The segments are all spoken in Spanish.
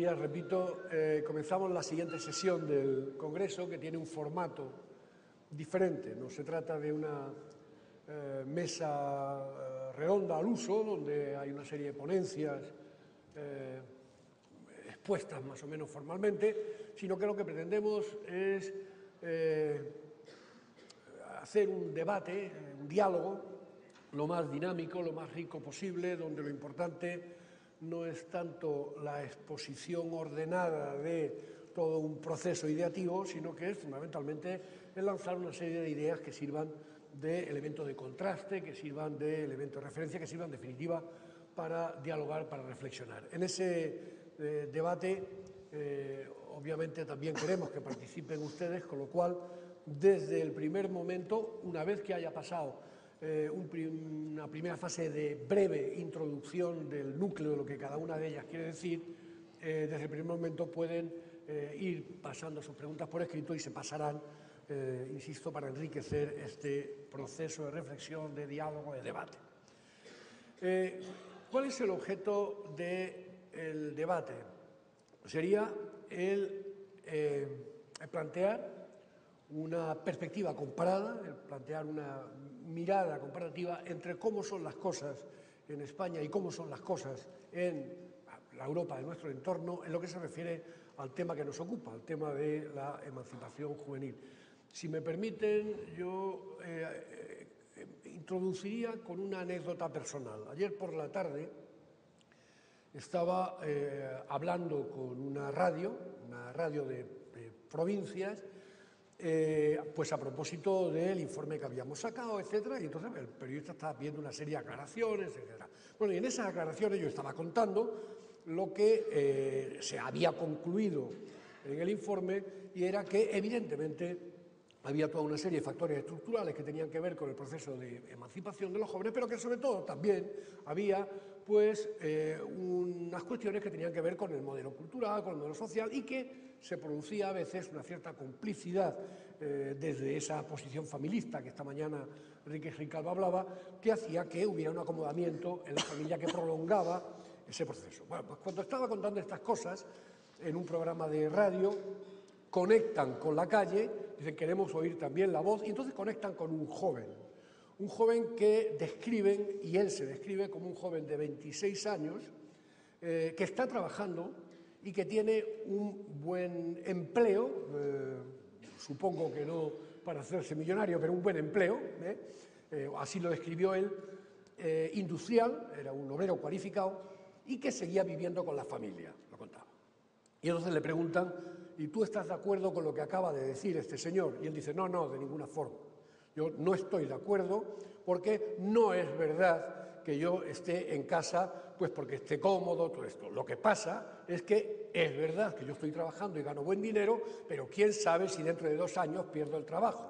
días, repito, comenzamos la siguiente sesión del Congreso, que tiene un formato diferente. No se trata de una mesa redonda al uso, donde hay una serie de ponencias expuestas más o menos formalmente, sino que lo que pretendemos es hacer un debate, un diálogo, lo más dinámico, lo más rico posible, donde lo importante no es tanto la exposición ordenada de todo un proceso ideativo, sino que es fundamentalmente el lanzar una serie de ideas que sirvan de elemento de contraste, que sirvan de elemento de referencia, que sirvan en definitiva para dialogar, para reflexionar. En ese debate, obviamente también queremos que participen ustedes, con lo cual, desde el primer momento, una vez que haya pasado una primera fase de breve introducción del núcleo de lo que cada una de ellas quiere decir, desde el primer momento pueden ir pasando sus preguntas por escrito y se pasarán, insisto, para enriquecer este proceso de reflexión, de diálogo, de debate. ¿Cuál es el objeto del debate? Sería el plantear una perspectiva comparada, el plantear una mirada comparativa entre cómo son las cosas en España y cómo son las cosas en la Europa de nuestro entorno en lo que se refiere al tema que nos ocupa, al tema de la emancipación juvenil. Si me permiten, yo introduciría con una anécdota personal. Ayer por la tarde estaba hablando con una radio de provincias, pues a propósito del informe que habíamos sacado, etcétera, y entonces el periodista estaba viendo una serie de aclaraciones, etcétera. Bueno, y en esas aclaraciones yo estaba contando lo que se había concluido en el informe, y era que evidentemente había toda una serie de factores estructurales que tenían que ver con el proceso de emancipación de los jóvenes, pero que sobre todo también había pues unas cuestiones que tenían que ver con el modelo cultural, con el modelo social, y que se producía a veces una cierta complicidad desde esa posición familista que esta mañana Enrique Grijalva hablaba, que hacía que hubiera un acomodamiento en la familia que prolongaba ese proceso. Bueno, pues cuando estaba contando estas cosas en un programa de radio, conectan con la calle, dicen queremos oír también la voz, y entonces conectan con un joven que describen, y él se describe como un joven de 26 años, que está trabajando y que tiene un buen empleo, supongo que no para hacerse millonario, pero un buen empleo, así lo describió él, industrial, era un obrero cualificado, y que seguía viviendo con la familia, lo contaba. Y entonces le preguntan, ¿y tú estás de acuerdo con lo que acaba de decir este señor? Y él dice, no, de ninguna forma. Yo no estoy de acuerdo porque no es verdad que yo esté en casa pues porque esté cómodo, todo esto. Lo que pasa es que es verdad que yo estoy trabajando y gano buen dinero, pero quién sabe si dentro de 2 años pierdo el trabajo.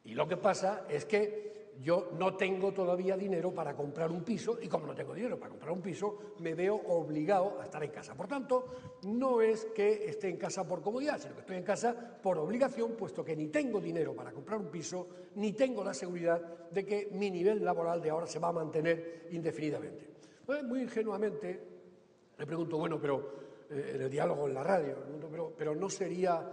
Y lo que pasa es que yo no tengo todavía dinero para comprar un piso, y como no tengo dinero para comprar un piso, me veo obligado a estar en casa. Por tanto, no es que esté en casa por comodidad, sino que estoy en casa por obligación, puesto que ni tengo dinero para comprar un piso, ni tengo la seguridad de que mi nivel laboral de ahora se va a mantener indefinidamente. Entonces, muy ingenuamente, le pregunto, bueno, pero en el diálogo en la radio, pero no sería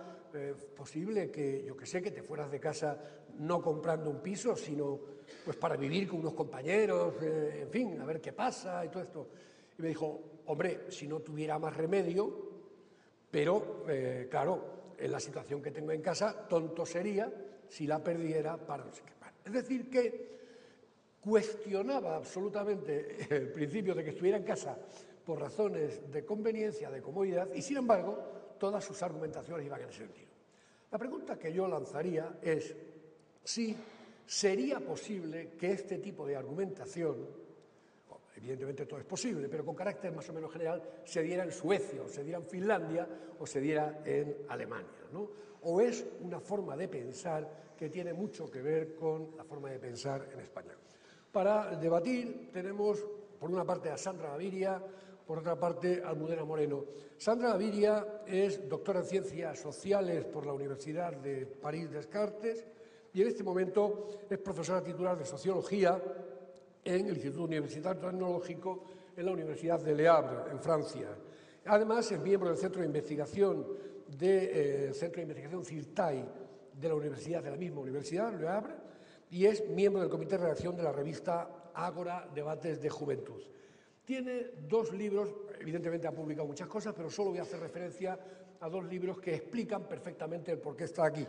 posible que, yo que sé, que te fueras de casa no comprando un piso, sino pues para vivir con unos compañeros, en fin, a ver qué pasa y todo esto. Y me dijo, hombre, si no tuviera más remedio, pero claro, en la situación que tengo en casa, tonto sería si la perdiera para no sé qué. Es decir, que cuestionaba absolutamente el principio de que estuviera en casa por razones de conveniencia, de comodidad, y sin embargo todas sus argumentaciones iban en ese sentido. La pregunta que yo lanzaría es si sería posible que este tipo de argumentación, evidentemente todo es posible, pero con carácter más o menos general, se diera en Suecia, o se diera en Finlandia, o se diera en Alemania, ¿no? O es una forma de pensar que tiene mucho que ver con la forma de pensar en España. Para debatir tenemos, por una parte, a Sandra Gaviria, por otra parte, a Almudena Moreno. Sandra Gaviria es doctora en Ciencias Sociales por la Universidad de París-Descartes y en este momento es profesora titular de Sociología en el Instituto Universitario Tecnológico en la Universidad de Le Havre, en Francia. Además, es miembro del Centro de Investigación CIRTAI de la universidad, de la misma universidad, Le Havre, y es miembro del comité de redacción de la revista Ágora Debates de Juventud. Tiene 2 libros, evidentemente ha publicado muchas cosas, pero solo voy a hacer referencia a 2 libros que explican perfectamente el por qué está aquí.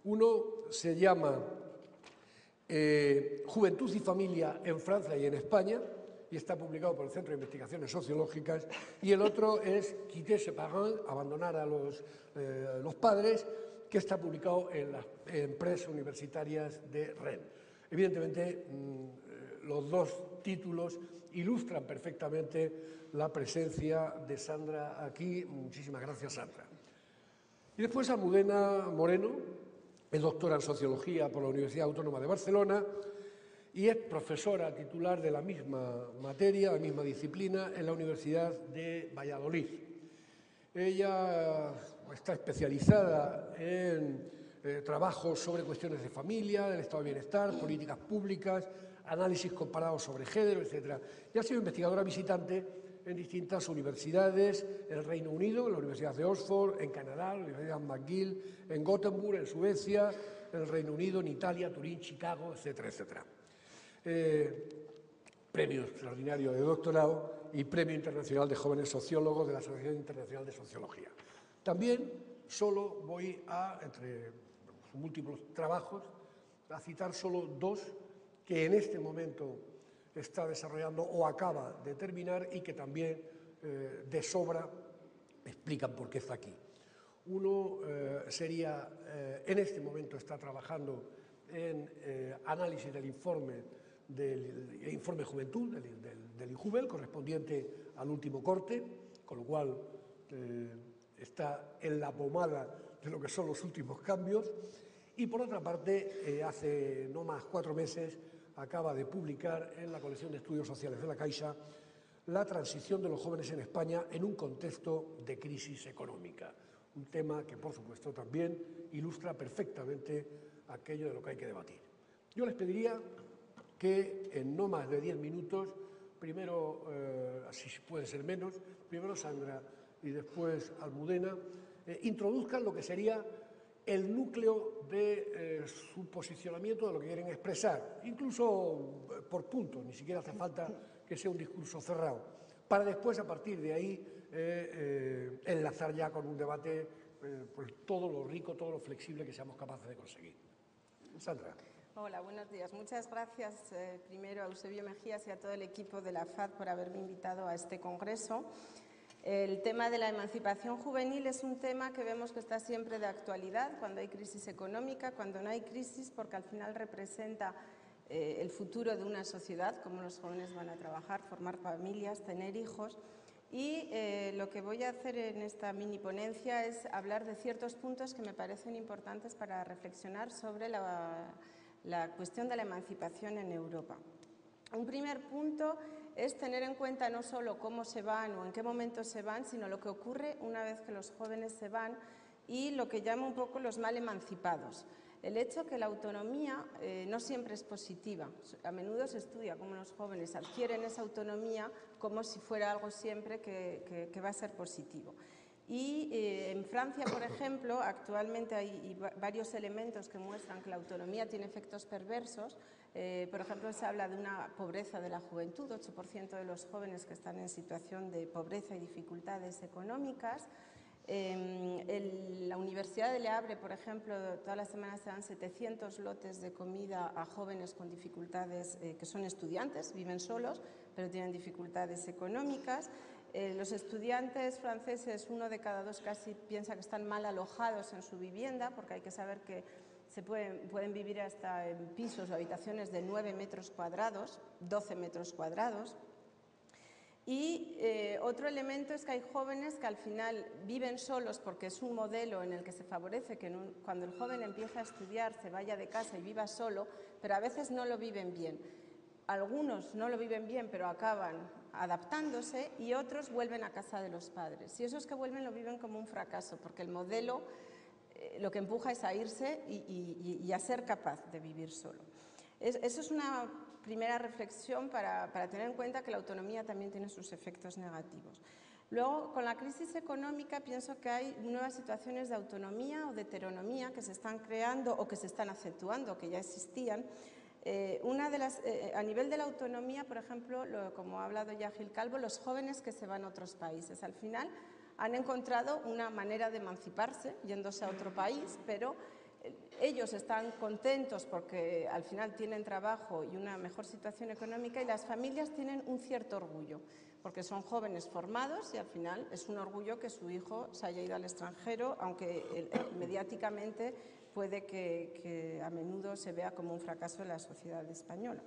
Uno se llama Juventud y Familia en Francia y en España, y está publicado por el Centro de Investigaciones Sociológicas, y el otro es Quitter ses parents, abandonar a los padres, que está publicado en Press Universitarias de Rennes. Evidentemente, los 2 títulos ilustran perfectamente la presencia de Sandra aquí. Muchísimas gracias, Sandra. Y después Almudena Moreno, es doctora en Sociología por la Universidad Autónoma de Barcelona y es profesora titular de la misma materia, la misma disciplina, en la Universidad de Valladolid. Ella está especializada en trabajos sobre cuestiones de familia, del estado de bienestar, políticas públicas, análisis comparados sobre género, etc. Y ha sido investigadora visitante en distintas universidades, en el Reino Unido, en la Universidad de Oxford, en Canadá, en la Universidad McGill, en Gothenburg, en Suecia, en el Reino Unido, en Italia, Turín, Chicago, etcétera, etcétera. Premio extraordinario de doctorado y Premio Internacional de Jóvenes Sociólogos de la Asociación Internacional de Sociología. También solo voy a, entre sus múltiples trabajos, a citar solo 2 que en este momento está desarrollando o acaba de terminar y que también de sobra explican por qué está aquí. Uno sería, en este momento está trabajando en análisis del informe Juventud, del IJUVEL, correspondiente al último corte, con lo cual está en la pomada de lo que son los últimos cambios. Y por otra parte, hace no más 4 meses, acaba de publicar en la colección de estudios sociales de la Caixa la transición de los jóvenes en España en un contexto de crisis económica. Un tema que, por supuesto, también ilustra perfectamente aquello de lo que hay que debatir. Yo les pediría que en no más de 10 minutos, primero, si puede ser menos, primero Sandra y después Almudena, introduzcan lo que sería el núcleo de su posicionamiento, de lo que quieren expresar, incluso por puntos, ni siquiera hace falta que sea un discurso cerrado, para después, a partir de ahí, enlazar ya con un debate pues, todo lo rico, todo lo flexible que seamos capaces de conseguir. Sandra. Hola, buenos días. Muchas gracias primero a Eusebio Mejías y a todo el equipo de la FAD por haberme invitado a este congreso. El tema de la emancipación juvenil es un tema que vemos que está siempre de actualidad cuando hay crisis económica, cuando no hay crisis, porque al final representa el futuro de una sociedad, cómo los jóvenes van a trabajar, formar familias, tener hijos. Y lo que voy a hacer en esta mini ponencia es hablar de ciertos puntos que me parecen importantes para reflexionar sobre la cuestión de la emancipación en Europa. Un primer punto es tener en cuenta no solo cómo se van o en qué momento se van, sino lo que ocurre una vez que los jóvenes se van y lo que llamo un poco los mal emancipados. El hecho que la autonomía no siempre es positiva. A menudo se estudia cómo los jóvenes adquieren esa autonomía como si fuera algo siempre que va a ser positivo. Y en Francia, por ejemplo, actualmente hay varios elementos que muestran que la autonomía tiene efectos perversos. Por ejemplo, se habla de una pobreza de la juventud, 8% de los jóvenes que están en situación de pobreza y dificultades económicas. La Universidad de Le Havre, por ejemplo, todas las semanas se dan 700 lotes de comida a jóvenes con dificultades, que son estudiantes, viven solos, pero tienen dificultades económicas. Los estudiantes franceses, 1 de cada 2 casi piensa que están mal alojados en su vivienda, porque hay que saber que pueden vivir hasta en pisos o habitaciones de 9 metros cuadrados, 12 metros cuadrados. Y otro elemento es que hay jóvenes que al final viven solos porque es un modelo en el que se favorece que cuando el joven empieza a estudiar se vaya de casa y viva solo, pero a veces no lo viven bien. Algunos no lo viven bien, pero acaban adaptándose y otros vuelven a casa de los padres. Y esos que vuelven lo viven como un fracaso, porque el modelo lo que empuja es a irse y a ser capaz de vivir solo. Eso es una primera reflexión para tener en cuenta que la autonomía también tiene sus efectos negativos. Luego, con la crisis económica, pienso que hay nuevas situaciones de autonomía o de heteronomía que se están creando o que se están acentuando, que ya existían. A nivel de la autonomía, por ejemplo, como ha hablado ya Gil Calvo, los jóvenes que se van a otros países. Al final han encontrado una manera de emanciparse yéndose a otro país, pero ellos están contentos porque al final tienen trabajo y una mejor situación económica, y las familias tienen un cierto orgullo porque son jóvenes formados y al final es un orgullo que su hijo se haya ido al extranjero, aunque mediáticamente puede que a menudo se vea como un fracaso en la sociedad española.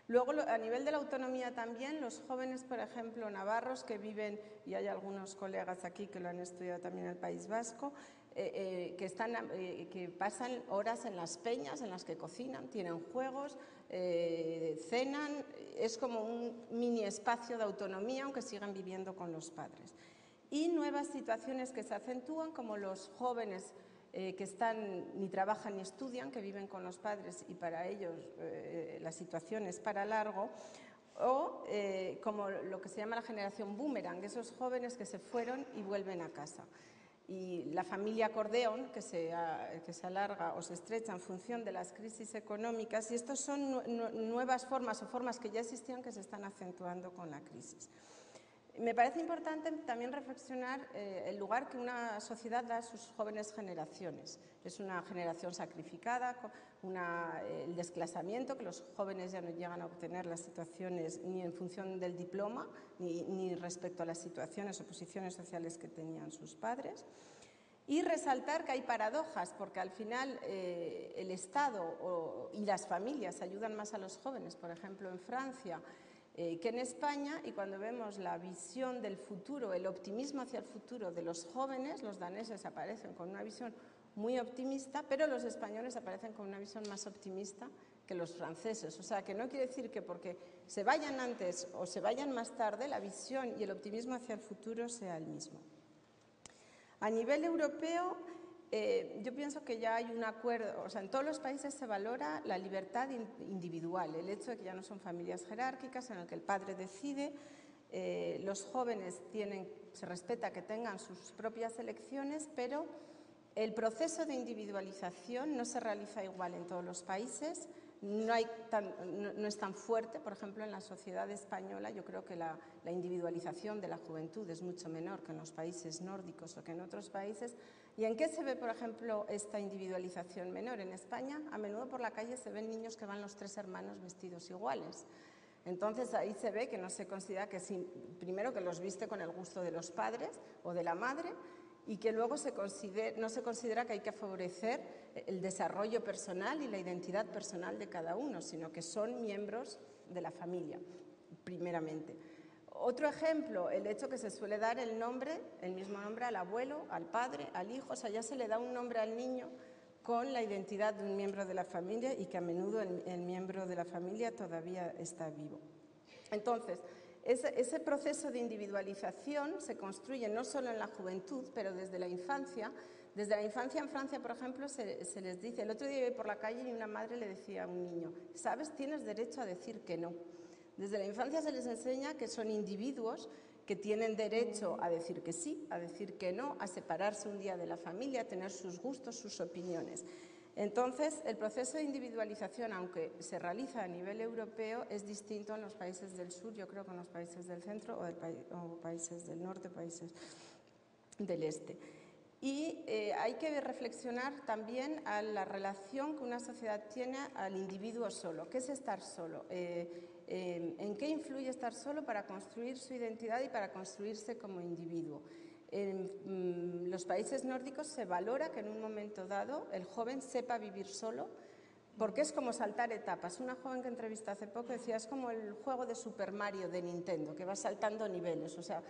Luego, a nivel de la autonomía también, los jóvenes, por ejemplo, navarros que viven, y hay algunos colegas aquí que lo han estudiado también en el País Vasco, que pasan horas en las peñas en las que cocinan, tienen juegos, cenan, es como un mini espacio de autonomía, aunque sigan viviendo con los padres. Y nuevas situaciones que se acentúan, como los jóvenes que ni trabajan ni estudian, que viven con los padres y para ellos la situación es para largo, o como lo que se llama la generación boomerang, esos jóvenes que se fueron y vuelven a casa. Y la familia acordeón, que se alarga o se estrecha en función de las crisis económicas, y estos son nuevas formas o formas que ya existían que se están acentuando con la crisis. Me parece importante también reflexionar el lugar que una sociedad da a sus jóvenes generaciones. Es una generación sacrificada, el desclasamiento, que los jóvenes ya no llegan a obtener las situaciones ni en función del diploma, ni respecto a las situaciones o posiciones sociales que tenían sus padres. Y resaltar que hay paradojas, porque al final el Estado y las familias ayudan más a los jóvenes, por ejemplo en Francia, que en España, y cuando vemos la visión del futuro, el optimismo hacia el futuro de los jóvenes, los daneses aparecen con una visión muy optimista, pero los españoles aparecen con una visión más optimista que los franceses. O sea, que no quiere decir que porque se vayan antes o se vayan más tarde, la visión y el optimismo hacia el futuro sea el mismo. A nivel europeo, yo pienso que ya hay un acuerdo, o sea, en todos los países se valora la libertad individual, el hecho de que ya no son familias jerárquicas en el que el padre decide, los jóvenes se respeta que tengan sus propias elecciones, pero el proceso de individualización no se realiza igual en todos los países, no es tan fuerte. Por ejemplo, en la sociedad española yo creo que la individualización de la juventud es mucho menor que en los países nórdicos o que en otros países. ¿Y en qué se ve, por ejemplo, esta individualización menor? En España, a menudo por la calle se ven niños que van los 3 hermanos vestidos iguales. Entonces ahí se ve que no se considera primero que los viste con el gusto de los padres o de la madre, y que luego no se considera que hay que favorecer el desarrollo personal y la identidad personal de cada uno, sino que son miembros de la familia, primeramente. Otro ejemplo, el hecho que se suele dar el mismo nombre al abuelo, al padre, al hijo, o sea, ya se le da un nombre al niño con la identidad de un miembro de la familia, y que a menudo el miembro de la familia todavía está vivo. Entonces, ese proceso de individualización se construye no solo en la juventud, pero desde la infancia. Desde la infancia en Francia, por ejemplo, se les dice, el otro día iba por la calle y una madre le decía a un niño, ¿sabes? Tienes derecho a decir que no. Desde la infancia se les enseña que son individuos que tienen derecho a decir que sí, a decir que no, a separarse un día de la familia, a tener sus gustos, sus opiniones. Entonces, el proceso de individualización, aunque se realiza a nivel europeo, es distinto en los países del sur, yo creo que en los países del centro o países del norte, países del este. Y hay que reflexionar también a la relación que una sociedad tiene al individuo solo. ¿Qué es estar solo? ¿En qué influye estar solo para construir su identidad y para construirse como individuo? En los países nórdicos se valora que en un momento dado el joven sepa vivir solo, porque es como saltar etapas. Una joven que entrevisté hace poco decía, es como el juego de Super Mario de Nintendo, que va saltando niveles. O sea,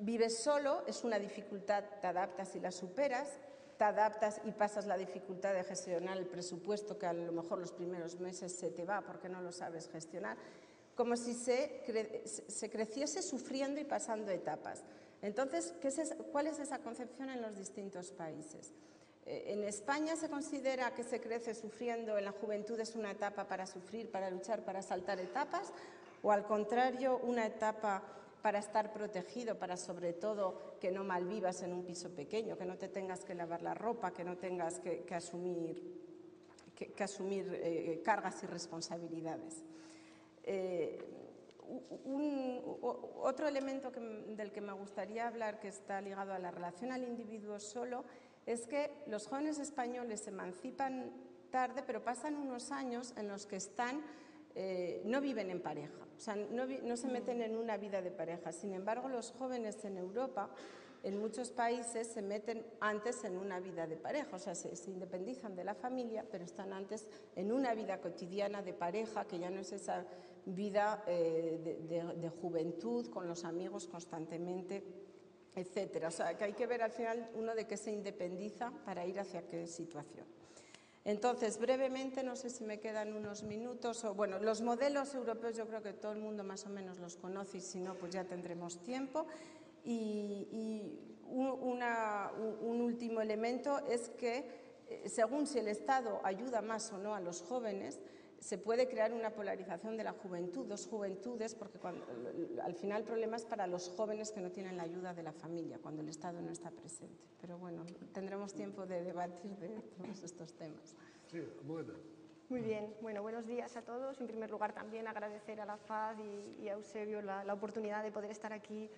vives solo, es una dificultad, te adaptas y la superas, te adaptas y pasas la dificultad de gestionar el presupuesto, que a lo mejor los primeros meses se te va porque no lo sabes gestionar, como si se creciese sufriendo y pasando etapas. Entonces, ¿cuál es esa concepción en los distintos países? En España se considera que se crece sufriendo, en la juventud es una etapa para sufrir, para luchar, para saltar etapas, o al contrario, una etapa para estar protegido, para sobre todo que no malvivas en un piso pequeño, que no te tengas que lavar la ropa, que no tengas que asumir cargas y responsabilidades. Otro elemento del que me gustaría hablar, que está ligado a la relación al individuo solo, es que los jóvenes españoles se emancipan tarde, pero pasan unos años en los que no viven en pareja, o sea, no se meten en una vida de pareja. Sin embargo, los jóvenes en Europa, en muchos países, se meten antes en una vida de pareja, o sea, se independizan de la familia, pero están antes en una vida cotidiana de pareja, que ya no es esa vida de juventud, con los amigos constantemente, etcétera. O sea, que hay que ver al final uno de qué se independiza para ir hacia qué situación. Entonces, brevemente, no sé si me quedan unos minutos, bueno, los modelos europeos yo creo que todo el mundo más o menos los conoce, y si no, pues ya tendremos tiempo. Y un último elemento es que, según si el Estado ayuda más o no a los jóvenes, se puede crear una polarización de la juventud, dos juventudes, porque al final el problema es para los jóvenes que no tienen la ayuda de la familia, cuando el Estado no está presente. Pero bueno, tendremos tiempo de debatir de todos estos temas. Sí, bueno. Muy bien, bueno, buenos días a todos. En primer lugar, también agradecer a la FAD y a Eusebio la oportunidad de poder estar aquí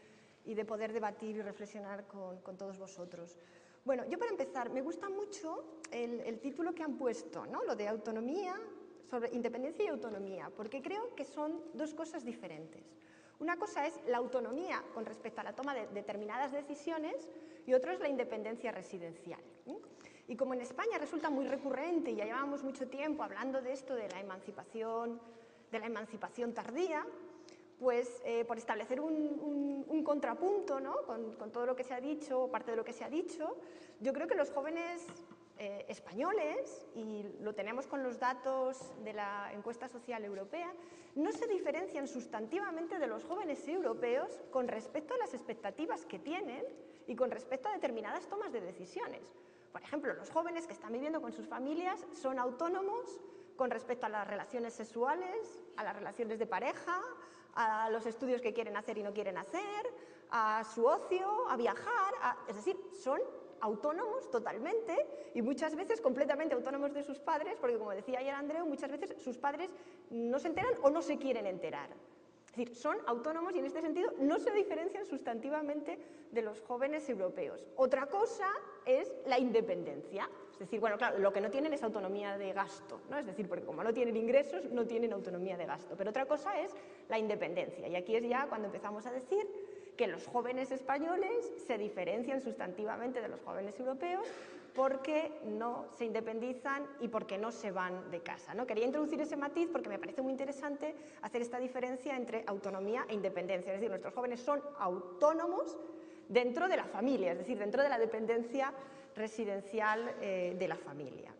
y de poder debatir y reflexionar con todos vosotros. Bueno, yo para empezar, me gusta mucho el título que han puesto, ¿no? Lo de autonomía, sobre independencia y autonomía, porque creo que son dos cosas diferentes. Una cosa es la autonomía con respecto a la toma de determinadas decisiones y otra es la independencia residencial. Y como en España resulta muy recurrente y ya llevamos mucho tiempo hablando de esto de la emancipación tardía, pues por establecer un contrapunto, ¿no? con todo lo que se ha dicho, o parte de lo que se ha dicho, yo creo que los jóvenes españoles, y lo tenemos con los datos de la encuesta social europea, no se diferencian sustantivamente de los jóvenes europeos con respecto a las expectativas que tienen y con respecto a determinadas tomas de decisiones. Por ejemplo, los jóvenes que están viviendo con sus familias son autónomos con respecto a las relaciones sexuales, a las relaciones de pareja, a los estudios que quieren hacer y no quieren hacer, a su ocio, a viajar, es decir, son autónomos totalmente y muchas veces completamente autónomos de sus padres, porque como decía ayer Andreu, muchas veces sus padres no se enteran o no se quieren enterar. Es decir, son autónomos y en este sentido no se diferencian sustantivamente de los jóvenes europeos. Otra cosa es la independencia. Es decir, bueno, claro, lo que no tienen es autonomía de gasto, ¿no? Es decir, porque como no tienen ingresos, no tienen autonomía de gasto. Pero otra cosa es la independencia. Y aquí es ya cuando empezamos a decir que los jóvenes españoles se diferencian sustantivamente de los jóvenes europeos porque no se independizan y porque no se van de casa, ¿no? Quería introducir ese matiz porque me parece muy interesante hacer esta diferencia entre autonomía e independencia. Es decir, nuestros jóvenes son autónomos dentro de la familia, es decir, dentro de la dependencia residencial de la familia.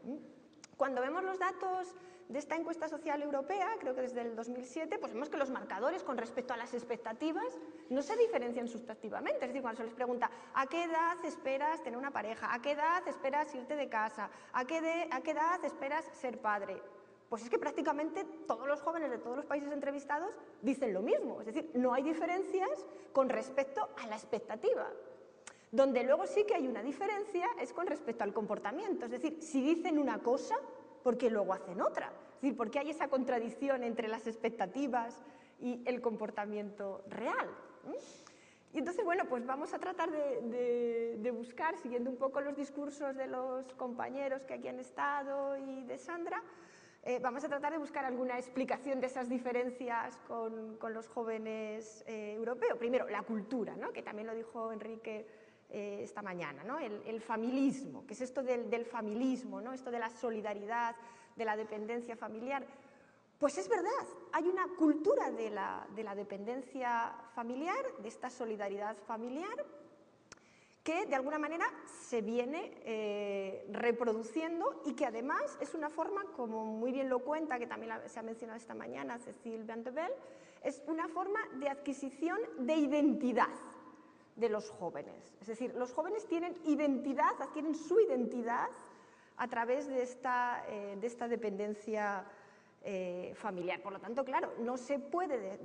Cuando vemos los datos de esta encuesta social europea, creo que desde el 2007, pues vemos que los marcadores con respecto a las expectativas no se diferencian sustantivamente. Es decir, cuando se les pregunta ¿a qué edad esperas tener una pareja? ¿A qué edad esperas irte de casa? ¿A qué edad esperas ser padre? Pues es que prácticamente todos los jóvenes de todos los países entrevistados dicen lo mismo. Es decir, no hay diferencias con respecto a la expectativa. Donde luego sí que hay una diferencia es con respecto al comportamiento. Es decir, si dicen una cosa, ¿por qué luego hacen otra? Es decir, ¿por qué hay esa contradicción entre las expectativas y el comportamiento real? Y entonces, bueno, pues vamos a tratar de buscar, siguiendo un poco los discursos de los compañeros que aquí han estado y de Sandra, vamos a tratar de buscar alguna explicación de esas diferencias con los jóvenes europeos. Primero, la cultura, ¿no? Que también lo dijo Enrique esta mañana, ¿no? El familismo, que es esto del familismo, ¿no? Esto de la solidaridad, de la dependencia familiar. Pues es verdad, hay una cultura de la dependencia familiar, de esta solidaridad familiar, que de alguna manera se viene reproduciendo y que además es una forma, como muy bien lo cuenta, que también se ha mencionado esta mañana Cécile Van de Bell, es una forma de adquisición de identidad de los jóvenes. Es decir, los jóvenes tienen identidad, adquieren su identidad a través de esta dependencia familiar. Por lo tanto, claro, no se puede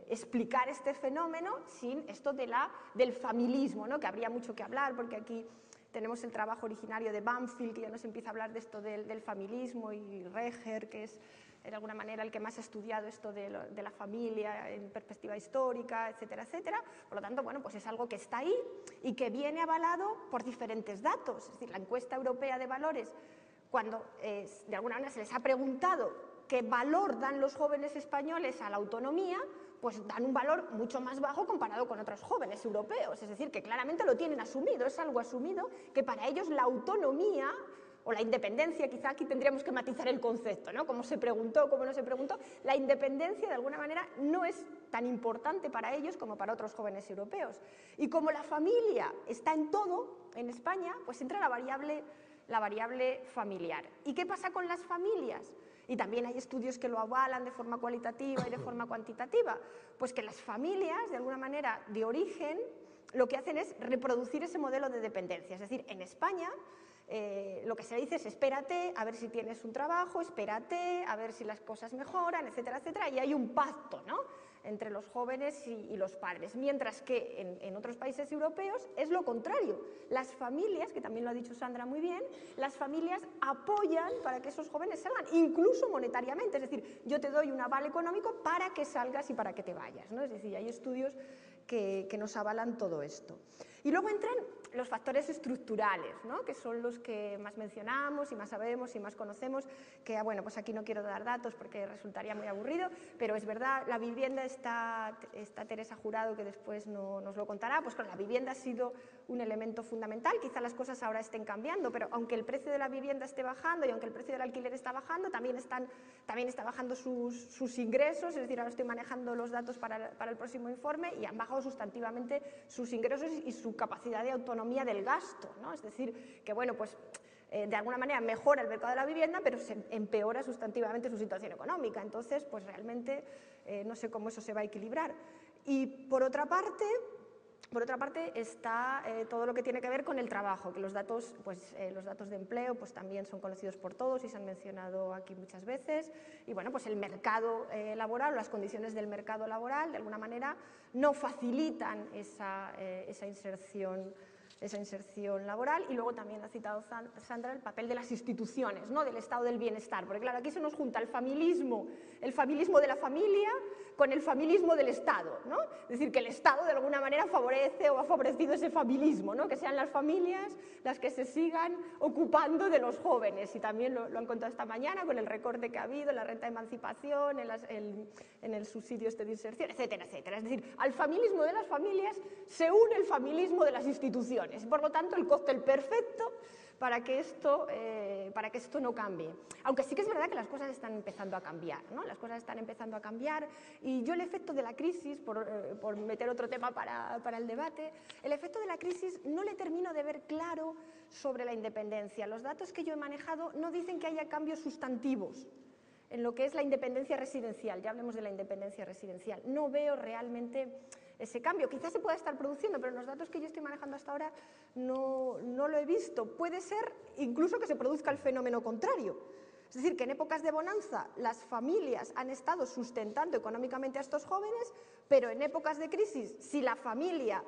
explicar este fenómeno sin esto del familismo, ¿no? Que habría mucho que hablar, porque aquí tenemos el trabajo originario de Banfield, que ya nos empieza a hablar de esto del familismo, y Reger, que es de alguna manera el que más ha estudiado esto de la familia en perspectiva histórica, etcétera, etcétera. Por lo tanto, bueno, pues es algo que está ahí y que viene avalado por diferentes datos. Es decir, la encuesta europea de valores, cuando de alguna manera se les ha preguntado qué valor dan los jóvenes españoles a la autonomía, pues dan un valor mucho más bajo comparado con otros jóvenes europeos. Es decir, que claramente lo tienen asumido, es algo asumido, que para ellos la autonomía o la independencia, quizá aquí tendríamos que matizar el concepto, ¿no? Como se preguntó, como no se preguntó, la independencia de alguna manera no es tan importante para ellos como para otros jóvenes europeos. Y como la familia está en todo, en España, pues entra la variable familiar. ¿Y qué pasa con las familias? Y también hay estudios que lo avalan de forma cualitativa y de forma cuantitativa, pues que las familias, de alguna manera, de origen, lo que hacen es reproducir ese modelo de dependencia. Es decir, en España lo que se dice es espérate a ver si tienes un trabajo, espérate a ver si las cosas mejoran, etcétera, etcétera, y hay un pacto, ¿no?, entre los jóvenes y los padres, mientras que en otros países europeos es lo contrario. Las familias, que también lo ha dicho Sandra muy bien, las familias apoyan para que esos jóvenes salgan, incluso monetariamente, es decir, yo te doy un aval económico para que salgas y para que te vayas, ¿no? Es decir, hay estudios que nos avalan todo esto. Y luego entran los factores estructurales, ¿no?, que son los que más mencionamos y más sabemos y más conocemos, que bueno, pues aquí no quiero dar datos porque resultaría muy aburrido, pero es verdad, la vivienda está Teresa Jurado, que después nos lo contará, pues con la vivienda ha sido un elemento fundamental. Quizá las cosas ahora estén cambiando, pero aunque el precio de la vivienda esté bajando y aunque el precio del alquiler está bajando, también está bajando sus ingresos. Es decir, ahora estoy manejando los datos para el próximo informe y han bajado sustantivamente sus ingresos y su capacidad de autonomía del gasto, ¿no? Es decir, que bueno, pues de alguna manera mejora el mercado de la vivienda, pero se empeora sustantivamente su situación económica. Entonces, pues realmente no sé cómo eso se va a equilibrar. Y por otra parte está todo lo que tiene que ver con el trabajo, que los datos de empleo pues también son conocidos por todos y se han mencionado aquí muchas veces. Y bueno, pues el mercado laboral, las condiciones del mercado laboral, de alguna manera, no facilitan esa inserción laboral. Y luego también ha citado Sandra el papel de las instituciones, ¿no?, del estado del bienestar, porque claro, aquí se nos junta el familismo de la familia con el familismo del Estado, ¿no? Es decir, que el Estado de alguna manera favorece o ha favorecido ese familismo, ¿no?, que sean las familias las que se sigan ocupando de los jóvenes. Y también lo han contado esta mañana con el recorte que ha habido en la renta de emancipación, en el subsidio de inserción, etcétera, etcétera. Es decir, al familismo de las familias se une el familismo de las instituciones. Por lo tanto, el cóctel perfecto para que esto no cambie. Aunque sí que es verdad que las cosas están empezando a cambiar, ¿no? Las cosas están empezando a cambiar, y yo el efecto de la crisis, por meter otro tema para el debate, el efecto de la crisis no le termino de ver claro sobre la independencia. Los datos que yo he manejado no dicen que haya cambios sustantivos en lo que es la independencia residencial. Ya hablemos de la independencia residencial. No veo realmente ese cambio. Quizás se pueda estar produciendo, pero en los datos que yo estoy manejando hasta ahora no lo he visto. Puede ser incluso que se produzca el fenómeno contrario. Es decir, que en épocas de bonanza las familias han estado sustentando económicamente a estos jóvenes, pero en épocas de crisis, si la familia,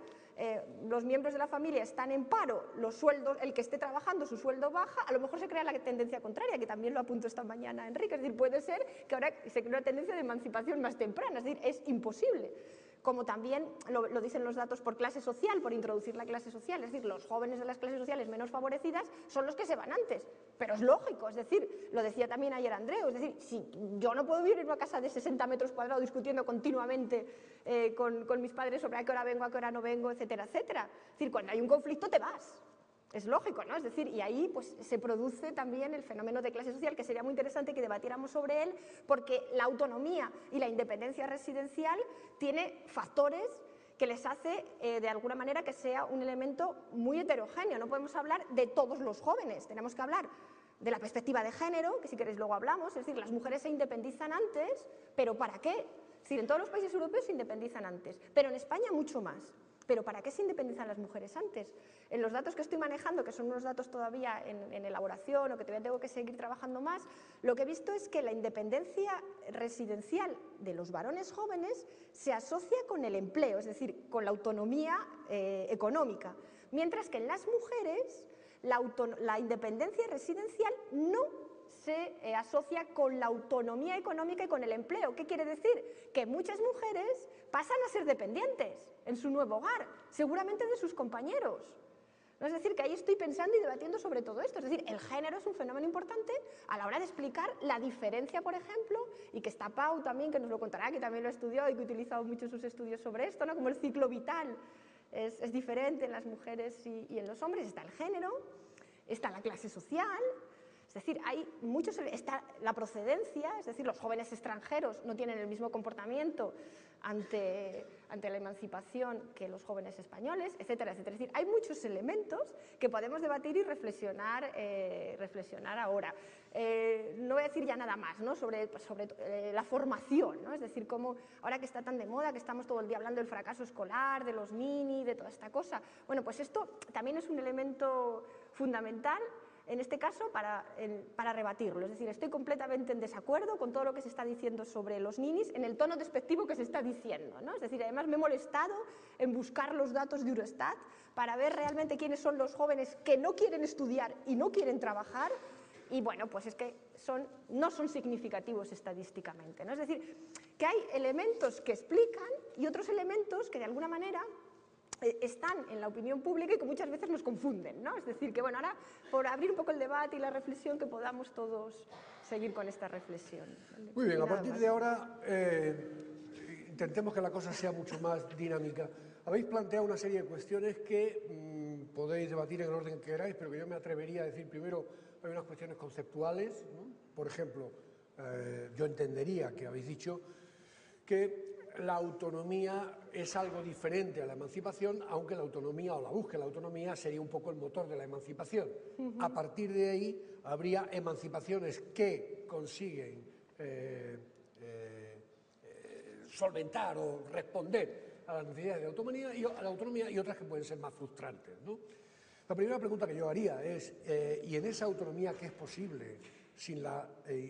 los miembros de la familia están en paro, los sueldos, el que esté trabajando su sueldo baja, a lo mejor se crea la tendencia contraria, que también lo apuntó esta mañana Enrique. Es decir, puede ser que ahora se cree una tendencia de emancipación más temprana. Es decir, es imposible. Como también lo dicen los datos por clase social, por introducir la clase social. Es decir, los jóvenes de las clases sociales menos favorecidas son los que se van antes. Pero es lógico, es decir, lo decía también ayer Andreu, es decir, si yo no puedo vivir en una casa de 60 metros cuadrados discutiendo continuamente con mis padres sobre a qué hora vengo, a qué hora no vengo, etcétera, etcétera. Es decir, cuando hay un conflicto te vas. Es lógico, ¿no? Es decir, y ahí pues se produce también el fenómeno de clase social, que sería muy interesante que debatiéramos sobre él, porque la autonomía y la independencia residencial tiene factores que les hace de alguna manera que sea un elemento muy heterogéneo. No podemos hablar de todos los jóvenes, tenemos que hablar de la perspectiva de género, que si queréis luego hablamos. Es decir, las mujeres se independizan antes, ¿pero para qué? Es decir, en todos los países europeos se independizan antes, pero en España mucho más. Pero ¿para qué se independizan las mujeres antes? En los datos que estoy manejando, que son unos datos todavía en elaboración o que todavía tengo que seguir trabajando más, lo que he visto es que la independencia residencial de los varones jóvenes se asocia con el empleo, es decir, con la autonomía económica, mientras que en las mujeres la independencia residencial no se asocia con la autonomía económica y con el empleo. ¿Qué quiere decir? Que muchas mujeres pasan a ser dependientes en su nuevo hogar, seguramente de sus compañeros. ¿No? Es decir, que ahí estoy pensando y debatiendo sobre todo esto. Es decir, el género es un fenómeno importante a la hora de explicar la diferencia, por ejemplo, y que está Pau también, que nos lo contará, que también lo estudió y que ha utilizado mucho sus estudios sobre esto, ¿no? Como el ciclo vital es diferente en las mujeres y en los hombres. Está el género, está la clase social. Es decir, hay muchos, está la procedencia, es decir, los jóvenes extranjeros no tienen el mismo comportamiento ante la emancipación que los jóvenes españoles, etcétera, etcétera. Es decir, hay muchos elementos que podemos debatir y reflexionar ahora. No voy a decir ya nada más, ¿no? sobre la formación, ¿no? Es decir, cómo ahora que está tan de moda, que estamos todo el día hablando del fracaso escolar, de los ninis, de toda esta cosa, bueno, pues esto también es un elemento fundamental en este caso, para rebatirlo. Es decir, estoy completamente en desacuerdo con todo lo que se está diciendo sobre los ninis en el tono despectivo que se está diciendo, ¿no? Es decir, además me he molestado en buscar los datos de Eurostat para ver realmente quiénes son los jóvenes que no quieren estudiar y no quieren trabajar, y bueno, pues es que no son significativos estadísticamente, ¿no? Es decir, que hay elementos que explican y otros elementos que de alguna manera están en la opinión pública y que muchas veces nos confunden, ¿no? Es decir, que bueno, ahora por abrir un poco el debate y la reflexión, que podamos todos seguir con esta reflexión. ¿Vale? Muy bien, a partir de ahora intentemos que la cosa sea mucho más dinámica. Habéis planteado una serie de cuestiones que podéis debatir en el orden que queráis, pero que yo me atrevería a decir primero, hay unas cuestiones conceptuales, ¿no? Por ejemplo, yo entendería que habéis dicho que la autonomía es algo diferente a la emancipación, aunque la autonomía o la búsqueda de la autonomía sería un poco el motor de la emancipación. A partir de ahí habría emancipaciones que consiguen solventar o responder a las necesidades de autonomía y otras que pueden ser más frustrantes, ¿no? La primera pregunta que yo haría es, ¿y en esa autonomía qué es posible sin la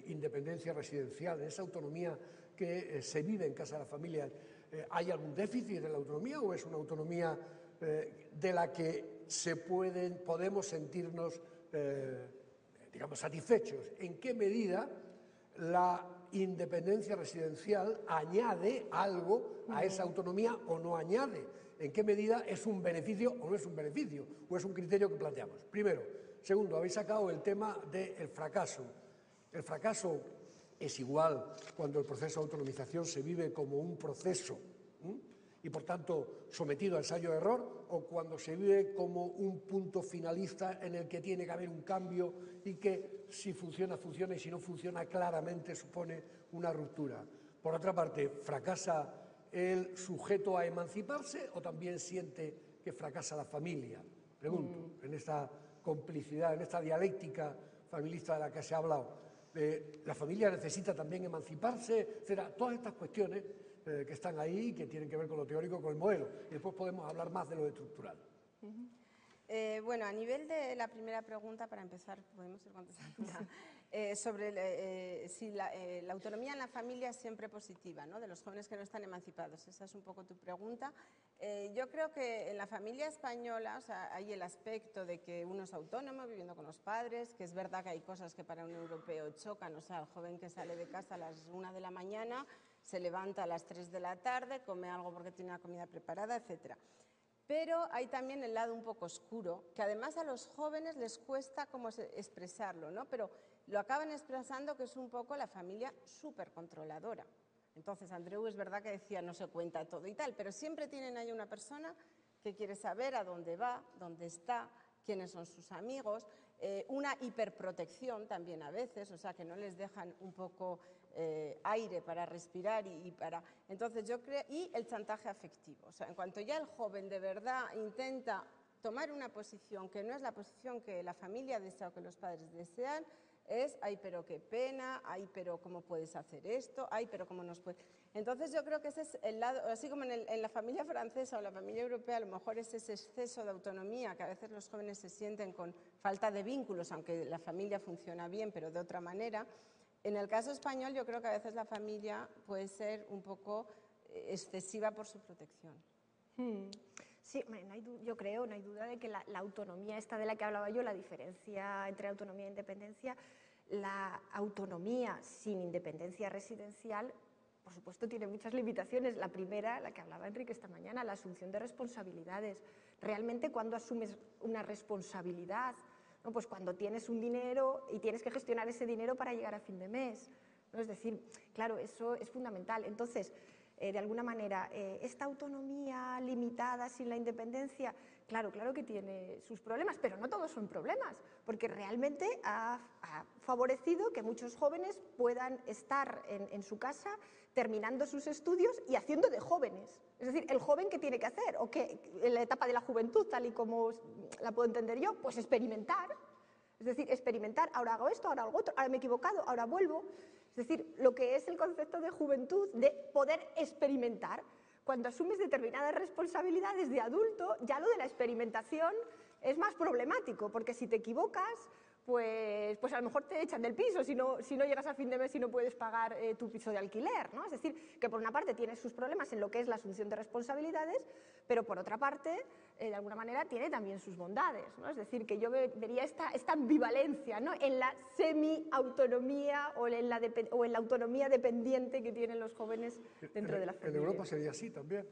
independencia residencial, en esa autonomía que se vive en casa de la familia, ¿hay algún déficit de la autonomía o es una autonomía de la que podemos sentirnos, digamos, satisfechos? ¿En qué medida la independencia residencial añade algo a esa autonomía o no añade? ¿En qué medida es un beneficio o no es un beneficio? ¿O es un criterio que planteamos? Primero. Segundo, habéis sacado el tema del fracaso. El fracaso es igual cuando el proceso de autonomización se vive como un proceso y, por tanto, sometido a ensayo-error, o cuando se vive como un punto finalista en el que tiene que haber un cambio y que si funciona, funciona, y si no funciona, claramente supone una ruptura. Por otra parte, ¿fracasa el sujeto a emanciparse o también siente que fracasa la familia? Pregunto, en esta complicidad, en esta dialéctica familista de la que se ha hablado. La familia necesita también emanciparse, etcétera. Todas estas cuestiones que están ahí, que tienen que ver con lo teórico, con el modelo. Y después podemos hablar más de lo estructural. Bueno, a nivel de la primera pregunta, para empezar, podemos ir contestando sobre si la autonomía en la familia es siempre positiva, ¿no? De los jóvenes que no están emancipados. Esa es un poco tu pregunta. Yo creo que en la familia española, o sea, hay el aspecto de que uno es autónomo viviendo con los padres, que es verdad que hay cosas que para un europeo chocan, o sea, el joven que sale de casa a las 1 de la mañana, se levanta a las 3 de la tarde, come algo porque tiene una comida preparada, etcétera. Pero hay también el lado un poco oscuro, que además a los jóvenes les cuesta como expresarlo, ¿no? Pero lo acaban expresando, que es un poco la familia súper controladora. Entonces, Andreu es verdad que decía no se cuenta todo y tal, pero siempre tienen ahí una persona que quiere saber a dónde va, dónde está, quiénes son sus amigos, una hiperprotección también a veces, o sea, que no les dejan un poco aire para respirar y para... Entonces yo creo... Y el chantaje afectivo, o sea, en cuanto ya el joven de verdad intenta tomar una posición que no es la posición que la familia desea o que los padres desean, es, ay, pero qué pena, ay, pero cómo puedes hacer esto, ay, pero cómo nos puedes... Entonces yo creo que ese es el lado, así como en la familia francesa o la familia europea, a lo mejor es ese exceso de autonomía, que a veces los jóvenes se sienten con falta de vínculos, aunque la familia funciona bien, pero de otra manera. En el caso español yo creo que a veces la familia puede ser un poco excesiva por su protección. Sí, yo creo, no hay duda de que la autonomía esta de la que hablaba yo, la diferencia entre autonomía e independencia, la autonomía sin independencia residencial, por supuesto, tiene muchas limitaciones. La primera, la que hablaba Enrique esta mañana, la asunción de responsabilidades. Realmente, cuando asumes una responsabilidad, ¿no? Pues cuando tienes un dinero y tienes que gestionar ese dinero para llegar a fin de mes, ¿no? Es decir, claro, eso es fundamental. Entonces, de alguna manera, esta autonomía limitada sin la independencia, claro que tiene sus problemas, pero no todos son problemas, porque realmente ha favorecido que muchos jóvenes puedan estar en su casa terminando sus estudios y haciendo de jóvenes. Es decir, el joven, ¿qué tiene que hacer? O que en la etapa de la juventud, tal y como la puedo entender yo, pues experimentar. Es decir, experimentar, ahora hago esto, ahora hago otro, ahora me he equivocado, ahora vuelvo. Es decir, lo que es el concepto de juventud, de poder experimentar. Cuando asumes determinadas responsabilidades de adulto, ya lo de la experimentación es más problemático, porque si te equivocas, pues a lo mejor te echan del piso si no llegas a fin de mes y no puedes pagar tu piso de alquiler, ¿no? Es decir, que por una parte tiene sus problemas en lo que es la asunción de responsabilidades, pero por otra parte, de alguna manera, tiene también sus bondades, ¿no? Es decir, que yo vería esta ambivalencia, ¿no? En la semi-autonomía o en la autonomía dependiente que tienen los jóvenes dentro de la familia. En Europa sería así también.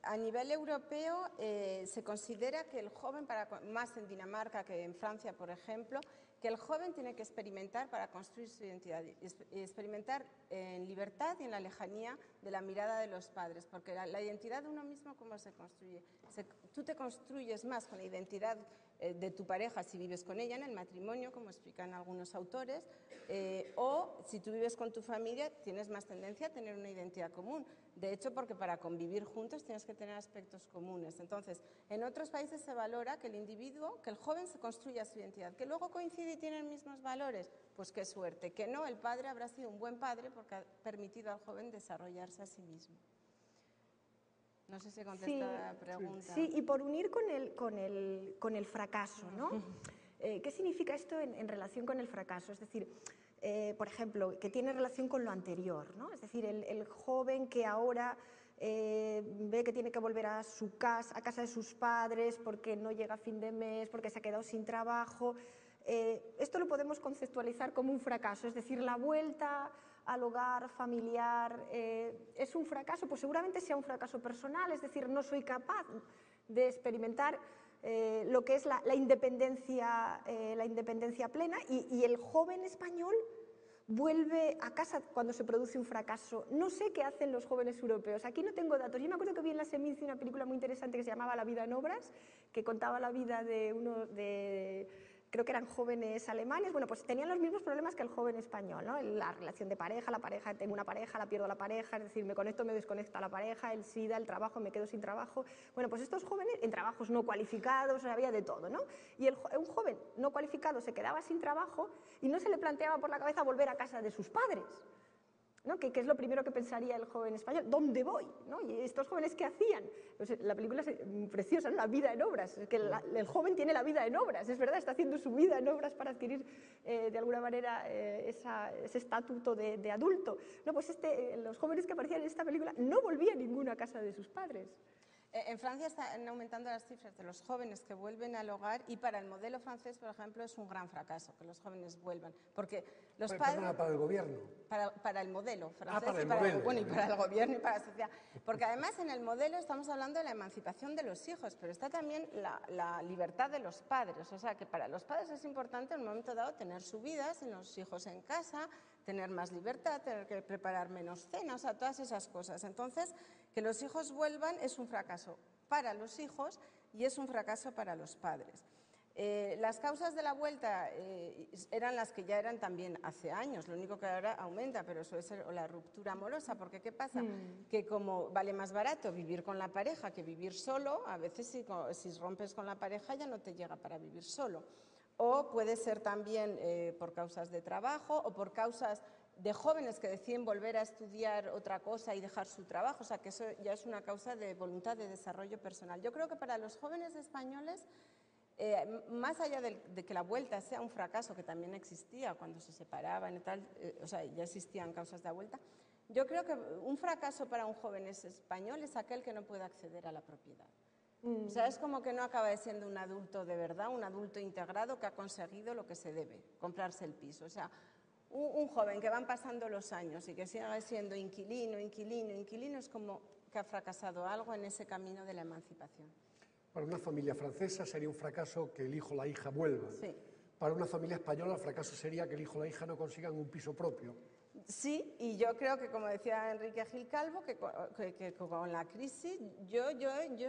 A nivel europeo se considera que el joven, más en Dinamarca que en Francia, por ejemplo, que el joven tiene que experimentar para construir su identidad, experimentar en libertad y en la lejanía de la mirada de los padres, porque la identidad de uno mismo, ¿cómo se construye? Tú te construyes más con la identidad de tu pareja si vives con ella en el matrimonio, como explican algunos autores, o si tú vives con tu familia tienes más tendencia a tener una identidad común. De hecho, porque para convivir juntos tienes que tener aspectos comunes. Entonces, en otros países se valora que el individuo, que el joven se construya su identidad, que luego coincide y tiene los mismos valores, pues qué suerte, que no, el padre habrá sido un buen padre porque ha permitido al joven desarrollarse a sí mismo. No sé si contesta la pregunta. Sí, y por unir con el fracaso, ¿no? ¿Qué significa esto en relación con el fracaso? Es decir, por ejemplo, que tiene relación con lo anterior, ¿no? Es decir, el joven que ahora ve que tiene que volver a casa de sus padres porque no llega a fin de mes, porque se ha quedado sin trabajo. Esto lo podemos conceptualizar como un fracaso, es decir, la vuelta al hogar familiar es un fracaso, pues seguramente sea un fracaso personal, es decir, no soy capaz de experimentar lo que es la independencia plena y el joven español vuelve a casa cuando se produce un fracaso. No sé qué hacen los jóvenes europeos, aquí no tengo datos. Yo me acuerdo que vi en la Seminci una película muy interesante que se llamaba La vida en obras, que contaba la vida de creo que eran jóvenes alemanes, bueno, pues tenían los mismos problemas que el joven español, ¿no? La relación de pareja, tengo una pareja, la pierdo la pareja, es decir, me conecto, me desconecta la pareja, el SIDA, el trabajo, me quedo sin trabajo. Bueno, pues estos jóvenes en trabajos no cualificados, había de todo, ¿no? Y un joven no cualificado se quedaba sin trabajo y no se le planteaba por la cabeza volver a casa de sus padres, ¿no? Que es lo primero que pensaría el joven español, ¿dónde voy? ¿No? Y estos jóvenes, ¿qué hacían? Pues la película es preciosa, ¿no? La vida en obras, es que el joven tiene la vida en obras, es verdad, está haciendo su vida en obras para adquirir de alguna manera ese estatuto de adulto. No, pues los jóvenes que aparecían en esta película no volvían ninguno a casa de sus padres. En Francia están aumentando las cifras de los jóvenes que vuelven al hogar y para el modelo francés, por ejemplo, es un gran fracaso que los jóvenes vuelvan, porque los padres... Para el gobierno. Para el modelo francés para el modelo. Bueno, y para el gobierno y para la sociedad. Porque además en el modelo estamos hablando de la emancipación de los hijos, pero está también la libertad de los padres. O sea, que para los padres es importante en un momento dado tener su vida sin los hijos en casa, tener más libertad, tener que preparar menos cenas, o sea, todas esas cosas. Entonces, que los hijos vuelvan es un fracaso para los hijos y es un fracaso para los padres. Las causas de la vuelta eran las que ya eran también hace años, lo único que ahora aumenta, pero suele ser la ruptura amorosa, porque ¿qué pasa? Que como vale más barato vivir con la pareja que vivir solo, a veces si rompes con la pareja ya no te llega para vivir solo. o puede ser también por causas de trabajo o por causas de jóvenes que deciden volver a estudiar otra cosa y dejar su trabajo, o sea que eso ya es una causa de voluntad de desarrollo personal. Yo creo que para los jóvenes españoles, más allá de que la vuelta sea un fracaso, que también existía cuando se separaban y tal, o sea, ya existían causas de vuelta, yo creo que un fracaso para un joven español es aquel que no puede acceder a la propiedad. O sea, es como que no acaba de siendo un adulto de verdad, un adulto integrado que ha conseguido lo que se debe, comprarse el piso. O sea, un joven que van pasando los años y que sigue siendo inquilino, es como que ha fracasado algo en ese camino de la emancipación. Para una familia francesa sería un fracaso que el hijo o la hija vuelvan. Sí. Para una familia española el fracaso sería que el hijo o la hija no consigan un piso propio. Sí, y yo creo que, como decía Enrique Gil Calvo, que con la crisis yo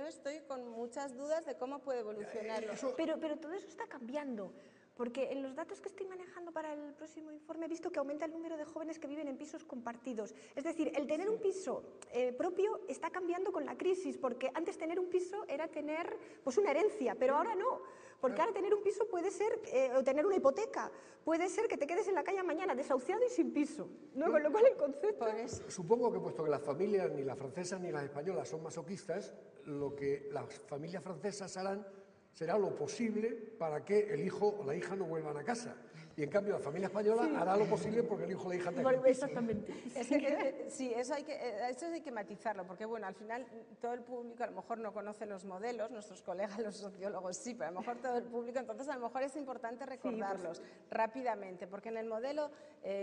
estoy con muchas dudas de cómo puede evolucionarlo. Pero todo eso está cambiando. Porque en los datos que estoy manejando para el próximo informe he visto que aumenta el número de jóvenes que viven en pisos compartidos. Es decir, el tener un piso propio está cambiando con la crisis, porque antes tener un piso era tener pues una herencia, pero ahora no. Porque ahora tener un piso puede ser, o tener una hipoteca, puede ser que te quedes en la calle mañana desahuciado y sin piso, ¿no? Con lo cual el concepto... Supongo que puesto que las familias, ni las francesas ni las españolas, son masoquistas, lo que las familias francesas harán será lo posible para que el hijo o la hija no vuelvan a casa. Y en cambio la familia española hará lo posible porque el hijo o la hija tenga un piso. Exactamente. Sí, eso hay que matizarlo, porque bueno, al final todo el público a lo mejor no conoce los modelos, nuestros colegas los sociólogos sí, pero a lo mejor todo el público, entonces a lo mejor es importante recordarlos rápidamente, porque en el modelo,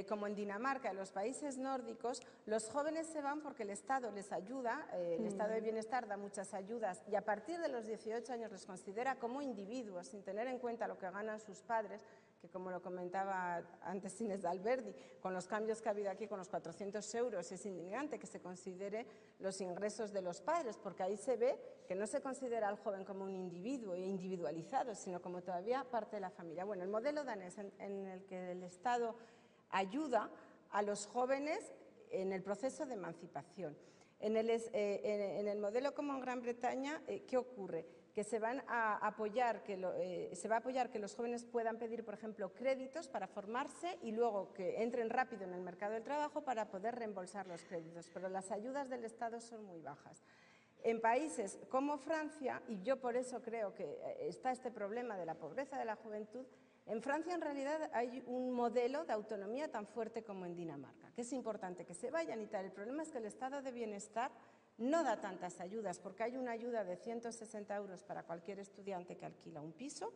como en Dinamarca, en los países nórdicos, los jóvenes se van porque el Estado les ayuda, el Estado de Bienestar da muchas ayudas y a partir de los 18 años les considera como individuos, sin tener en cuenta lo que ganan sus padres, que como lo comentaba antes Inés de Alberdi, con los cambios que ha habido aquí con los 400 euros, es indignante que se considere los ingresos de los padres, porque ahí se ve que no se considera al joven como un individuo individualizado, sino como todavía parte de la familia. Bueno, el modelo danés en el que el Estado ayuda a los jóvenes en el proceso de emancipación. En el modelo como en Gran Bretaña, ¿qué ocurre? Que se va a apoyar que los jóvenes puedan pedir, por ejemplo, créditos para formarse y luego que entren rápido en el mercado del trabajo para poder reembolsar los créditos, pero las ayudas del Estado son muy bajas. En países como Francia, y yo por eso creo que está este problema de la pobreza de la juventud, en Francia en realidad hay un modelo de autonomía tan fuerte como en Dinamarca, que es importante que se vayan y tal. El problema es que el estado de bienestar no da tantas ayudas, porque hay una ayuda de 160 euros para cualquier estudiante que alquila un piso,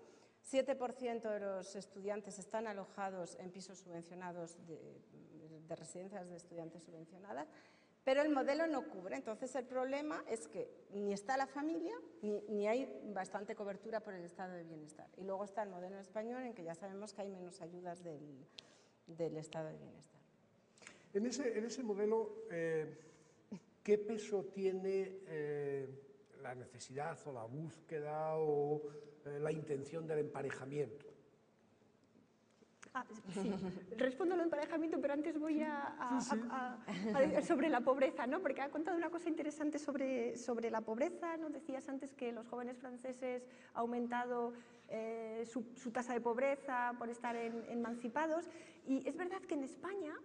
7% de los estudiantes están alojados en pisos subvencionados de residencias de estudiantes subvencionadas, pero el modelo no cubre. Entonces el problema es que ni está la familia ni hay bastante cobertura por el estado de bienestar. Y luego está el modelo español en que ya sabemos que hay menos ayudas del estado de bienestar. En ese modelo, ¿qué peso tiene la necesidad o la búsqueda o la intención del emparejamiento? Sí, respondo al emparejamiento, pero antes voy a decir sobre la pobreza, ¿no? Porque ha contado una cosa interesante sobre la pobreza, ¿no? Decías antes que los jóvenes franceses ha aumentado su tasa de pobreza por estar emancipados, y es verdad que en España,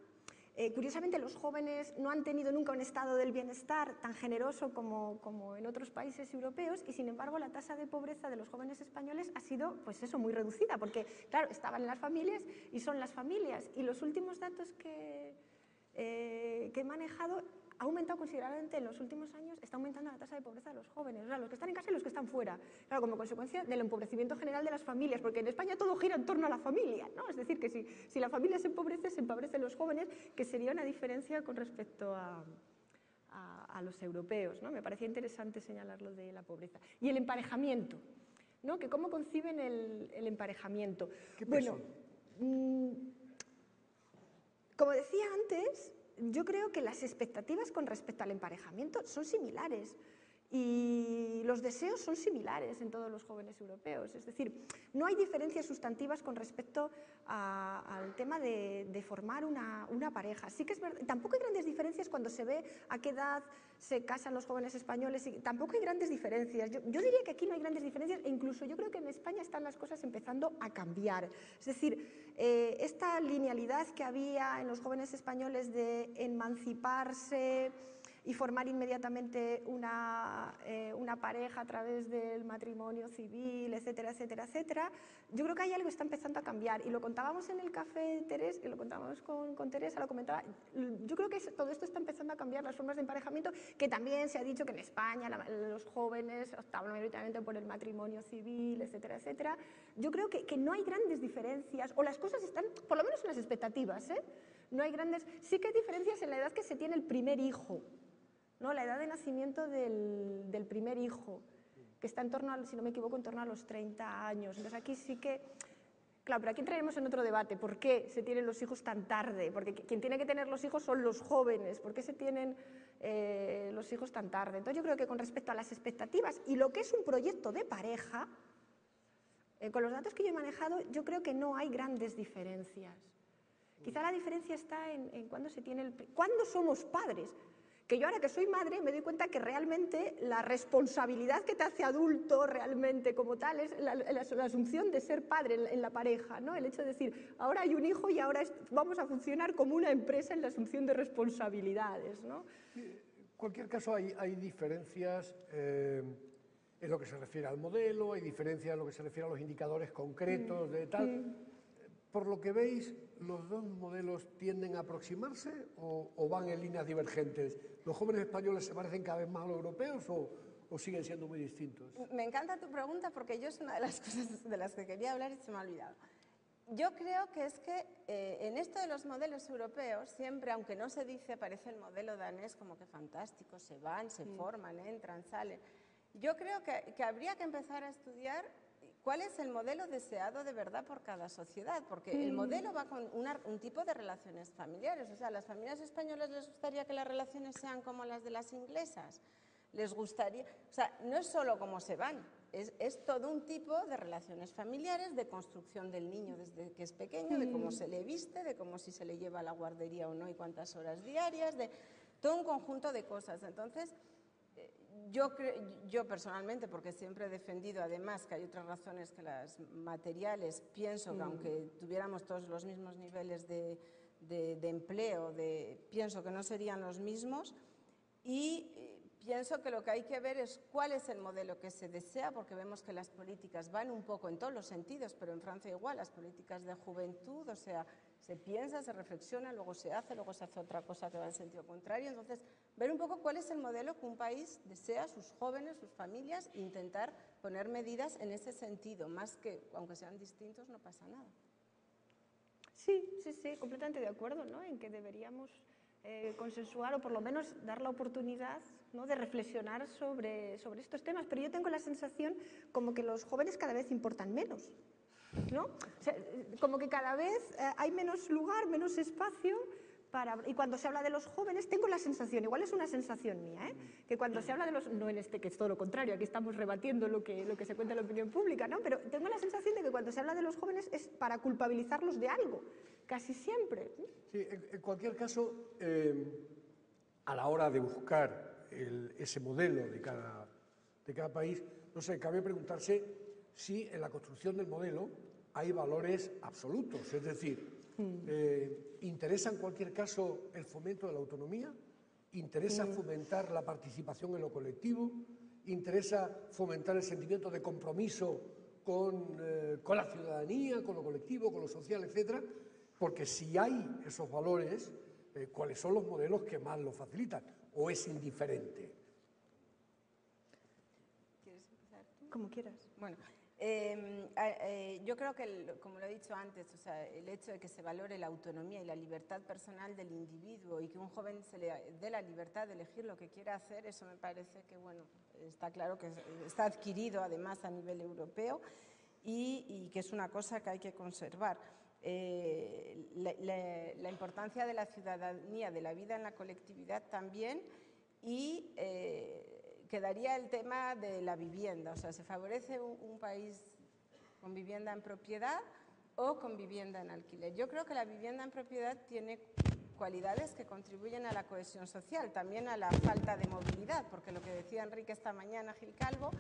curiosamente, los jóvenes no han tenido nunca un estado del bienestar tan generoso como en otros países europeos, y sin embargo la tasa de pobreza de los jóvenes españoles ha sido, pues eso, muy reducida, porque claro, estaban en las familias y son las familias, y los últimos datos que he manejado ha aumentado considerablemente en los últimos años, está aumentando la tasa de pobreza de los jóvenes, o sea, los que están en casa y los que están fuera, claro, como consecuencia del empobrecimiento general de las familias, porque en España todo gira en torno a la familia, ¿no? Es decir, que si la familia se empobrecen los jóvenes, que sería una diferencia con respecto a los europeos, ¿no? Me parecía interesante señalar lo de la pobreza. Y el emparejamiento, ¿no? Que ¿cómo conciben el emparejamiento? ¿Qué peso? Bueno, como decía antes, yo creo que las expectativas con respecto al emparejamiento son similares. Y los deseos son similares en todos los jóvenes europeos, es decir, no hay diferencias sustantivas con respecto al tema de formar una pareja. Sí que es verdad, tampoco hay grandes diferencias cuando se ve a qué edad se casan los jóvenes españoles, y tampoco hay grandes diferencias. Yo diría que aquí no hay grandes diferencias, e incluso yo creo que en España están las cosas empezando a cambiar. Es decir, esta linealidad que había en los jóvenes españoles de emanciparse y formar inmediatamente una pareja a través del matrimonio civil, etcétera, etcétera, etcétera, yo creo que hay algo que está empezando a cambiar. Y lo contábamos en el café, Teresa, que lo contábamos con Teresa, lo comentaba, yo creo que todo esto está empezando a cambiar las formas de emparejamiento, que también se ha dicho que en España los jóvenes optaban mayoritariamente por el matrimonio civil, etcétera, etcétera. Yo creo que no hay grandes diferencias, o las cosas están, por lo menos en las expectativas, no hay grandes, sí que hay diferencias en la edad que se tiene el primer hijo, ¿no? La edad de nacimiento del primer hijo, que está en torno, si no me equivoco, en torno a los 30 años. Entonces aquí sí que, claro, pero aquí entraremos en otro debate. ¿Por qué se tienen los hijos tan tarde? Porque quien tiene que tener los hijos son los jóvenes. ¿Por qué se tienen los hijos tan tarde? Entonces yo creo que con respecto a las expectativas y lo que es un proyecto de pareja, con los datos que yo he manejado, yo creo que no hay grandes diferencias. Quizá la diferencia está en cuándo se tiene cuándo somos padres. Que yo ahora que soy madre me doy cuenta que realmente la responsabilidad que te hace adulto realmente como tal es la asunción de ser padre en la pareja, ¿no? El hecho de decir, ahora hay un hijo y ahora vamos a funcionar como una empresa en la asunción de responsabilidades, ¿no? En cualquier caso hay diferencias en lo que se refiere al modelo, hay diferencias en lo que se refiere a los indicadores concretos de tal. Por lo que veis, ¿los dos modelos tienden a aproximarse o van en líneas divergentes? ¿Los jóvenes españoles se parecen cada vez más a los europeos o siguen siendo muy distintos? Me encanta tu pregunta porque yo es una de las cosas de las que quería hablar y se me ha olvidado. Yo creo que es que en esto de los modelos europeos, siempre, aunque no se dice, parece el modelo danés como que fantástico, se van, se forman, entran, salen. Yo creo que habría que empezar a estudiar cuál es el modelo deseado de verdad por cada sociedad, porque el modelo va con un tipo de relaciones familiares. O sea, ¿a las familias españolas les gustaría que las relaciones sean como las de las inglesas? Les gustaría, o sea, no es solo cómo se van, es todo un tipo de relaciones familiares, de construcción del niño desde que es pequeño, de cómo se le viste, de cómo si se le lleva a la guardería o no y cuántas horas diarias, de todo un conjunto de cosas. Entonces, yo personalmente, porque siempre he defendido además que hay otras razones que las materiales, pienso que aunque tuviéramos todos los mismos niveles de empleo, pienso que no serían los mismos, y pienso que lo que hay que ver es cuál es el modelo que se desea, porque vemos que las políticas van un poco en todos los sentidos, pero en Francia igual, las políticas de juventud, o sea, se piensa, se reflexiona, luego se hace otra cosa que va en sentido contrario. Entonces, ver un poco cuál es el modelo que un país desea, sus jóvenes, sus familias, e intentar poner medidas en ese sentido, más que, aunque sean distintos, no pasa nada. Sí, completamente de acuerdo, ¿no? En que deberíamos consensuar o por lo menos dar la oportunidad, ¿no?, de reflexionar sobre estos temas, pero yo tengo la sensación como que los jóvenes cada vez importan menos, ¿no? O sea, como que cada vez hay menos lugar, menos espacio y cuando se habla de los jóvenes, tengo la sensación, igual es una sensación mía, que cuando se habla de los, no en este que es todo lo contrario, aquí estamos rebatiendo lo que se cuenta en la opinión pública, ¿no? Pero tengo la sensación de que cuando se habla de los jóvenes es para culpabilizarlos de algo, casi siempre. Sí, en cualquier caso, a la hora de buscar ese modelo de cada país, no sé, cabe preguntarse si en la construcción del modelo hay valores absolutos, es decir, ¿interesa en cualquier caso el fomento de la autonomía? ¿Interesa fomentar la participación en lo colectivo? ¿Interesa fomentar el sentimiento de compromiso con la ciudadanía, con lo colectivo, con lo social, etcétera? Porque si hay esos valores, ¿cuáles son los modelos que más lo facilitan? ¿O es indiferente? ¿Quieres empezar tú? Como quieras. Bueno, yo creo que, como lo he dicho antes, o sea, el hecho de que se valore la autonomía y la libertad personal del individuo y que un joven se le dé la libertad de elegir lo que quiera hacer, eso me parece que, bueno, está claro que está adquirido además a nivel europeo y que es una cosa que hay que conservar. La importancia de la ciudadanía, de la vida en la colectividad también, y quedaría el tema de la vivienda. O sea, ¿se favorece un país con vivienda en propiedad o con vivienda en alquiler? Yo creo que la vivienda en propiedad tiene cualidades que contribuyen a la cohesión social, también a la falta de movilidad, porque lo que decía Enrique esta mañana, Gil Calvo,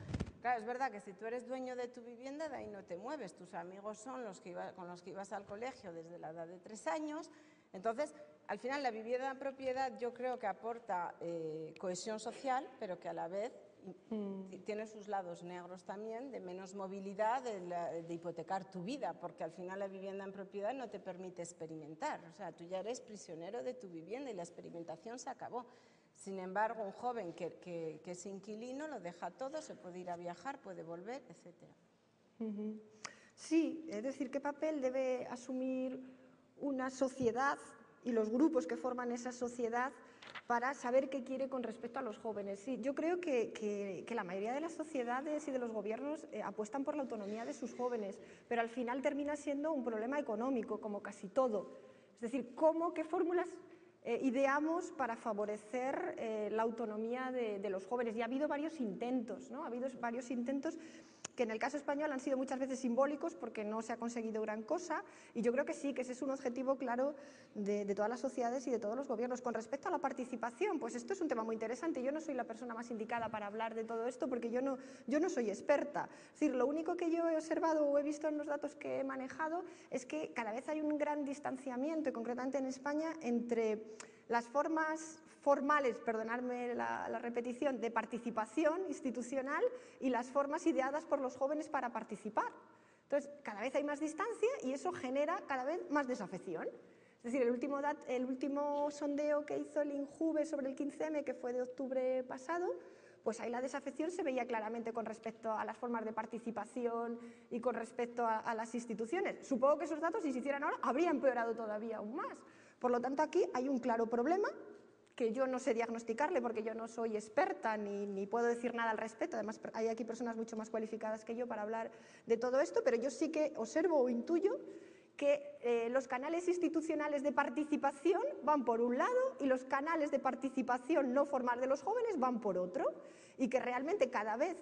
claro, es verdad que si tú eres dueño de tu vivienda, de ahí no te mueves, tus amigos son con los que ibas al colegio desde la edad de 3 años, entonces, al final la vivienda en propiedad yo creo que aporta cohesión social, pero que a la vez tiene sus lados negros también, de menos movilidad, de hipotecar tu vida, porque al final la vivienda en propiedad no te permite experimentar, o sea, tú ya eres prisionero de tu vivienda y la experimentación se acabó. Sin embargo, un joven que es inquilino lo deja todo, se puede ir a viajar, puede volver, etcétera. Sí, es decir, ¿qué papel debe asumir una sociedad y los grupos que forman esa sociedad para saber qué quiere con respecto a los jóvenes? Sí, yo creo que la mayoría de las sociedades y de los gobiernos apuestan por la autonomía de sus jóvenes, pero al final termina siendo un problema económico, como casi todo. Es decir, qué fórmulas ideamos para favorecer la autonomía de los jóvenes. Y ha habido varios intentos, ¿no? Ha habido varios intentos que en el caso español han sido muchas veces simbólicos porque no se ha conseguido gran cosa, y yo creo que sí, que ese es un objetivo claro de todas las sociedades y de todos los gobiernos. Con respecto a la participación, pues esto es un tema muy interesante. Yo no soy la persona más indicada para hablar de todo esto porque yo no soy experta. Es decir, lo único que yo he observado o he visto en los datos que he manejado es que cada vez hay un gran distanciamiento, y concretamente en España, entre las formas formales, perdonadme la repetición, de participación institucional y las formas ideadas por los jóvenes para participar. Entonces, cada vez hay más distancia y eso genera cada vez más desafección. Es decir, el último sondeo que hizo el INJUVE sobre el 15M, que fue de octubre pasado, pues ahí la desafección se veía claramente con respecto a las formas de participación y con respecto a las instituciones. Supongo que esos datos, si se hicieran ahora, habrían empeorado todavía aún más. Por lo tanto, aquí hay un claro problema que yo no sé diagnosticarle porque yo no soy experta ni puedo decir nada al respecto. Además, hay aquí personas mucho más cualificadas que yo para hablar de todo esto, pero yo sí que observo o intuyo que los canales institucionales de participación van por un lado y los canales de participación no formal de los jóvenes van por otro, y que realmente cada vez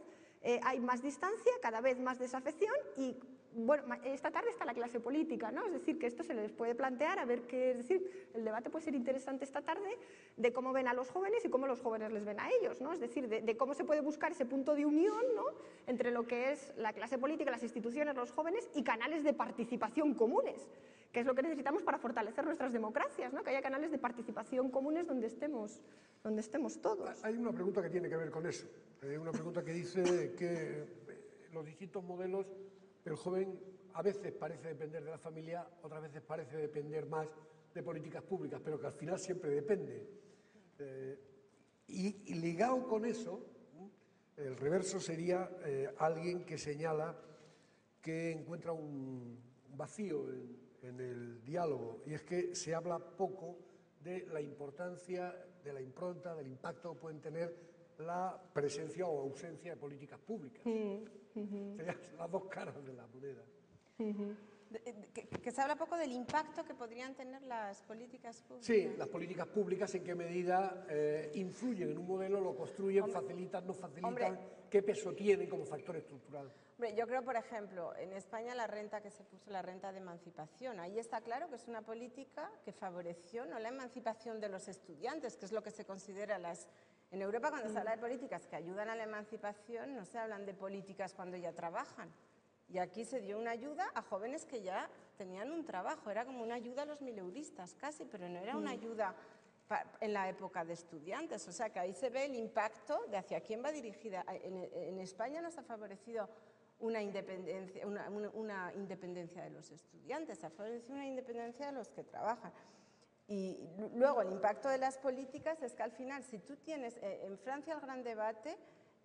hay más distancia, cada vez más desafección. Y bueno, esta tarde está la clase política, ¿no? Es decir, que esto se les puede plantear, a ver qué, es decir, el debate puede ser interesante esta tarde de cómo ven a los jóvenes y cómo los jóvenes les ven a ellos, ¿no? Es decir, de cómo se puede buscar ese punto de unión, ¿no?, entre lo que es la clase política, las instituciones, los jóvenes, y canales de participación comunes, que es lo que necesitamos para fortalecer nuestras democracias, ¿no?, que haya canales de participación comunes donde estemos todos. Hay una pregunta que tiene que ver con eso. Hay una pregunta que dice que los distintos modelos, el joven a veces parece depender de la familia, otras veces parece depender más de políticas públicas, pero que al final siempre depende. Y ligado con eso, el reverso sería alguien que señala que encuentra un vacío en el diálogo, y es que se habla poco de la importancia, de la impronta, del impacto que pueden tener la presencia o ausencia de políticas públicas. Serían las dos caras de la moneda. Que se habla poco del impacto que podrían tener las políticas públicas. Sí, las políticas públicas, en qué medida influyen en un modelo, lo construyen, facilitan, no facilitan, qué peso tienen como factor estructural. Hombre, yo creo, por ejemplo, en España la renta que se puso, la renta de emancipación, ahí está claro que es una política que favoreció no la emancipación de los estudiantes, que es lo que se considera En Europa, cuando se habla de políticas que ayudan a la emancipación, no se hablan de políticas cuando ya trabajan. Y aquí se dio una ayuda a jóvenes que ya tenían un trabajo, era como una ayuda a los mileuristas casi, pero no era una ayuda en la época de estudiantes. O sea que ahí se ve el impacto de hacia quién va dirigida. En España nos ha favorecido una independencia de los estudiantes, ha favorecido una independencia de los que trabajan. Y luego el impacto de las políticas es que al final, si tú tienes, en Francia el gran debate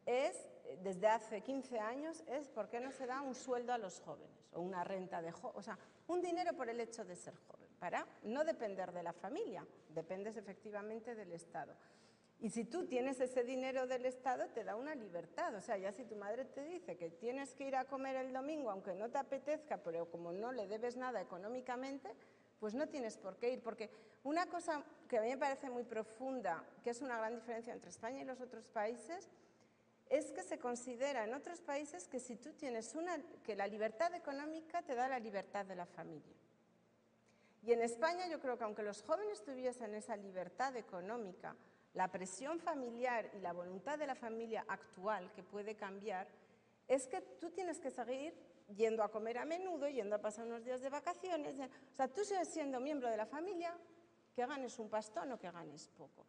es, desde hace 15 años, es por qué no se da un sueldo a los jóvenes o una renta de jóvenes, o sea, un dinero por el hecho de ser joven, para no depender de la familia, dependes efectivamente del Estado. Y si tú tienes ese dinero del Estado, te da una libertad. O sea, ya si tu madre te dice que tienes que ir a comer el domingo, aunque no te apetezca, pero como no le debes nada económicamente, pues no tienes por qué ir. Porque una cosa que a mí me parece muy profunda, que es una gran diferencia entre España y los otros países, es que se considera en otros países que si tú tienes que la libertad económica te da la libertad de la familia. Y en España yo creo que aunque los jóvenes tuviesen esa libertad económica, la presión familiar y la voluntad de la familia actual, que puede cambiar, es que tú tienes que seguir yendo a comer a menudo, yendo a pasar unos días de vacaciones. O sea, tú sigues siendo miembro de la familia, que ganes un pastón o que ganes poco.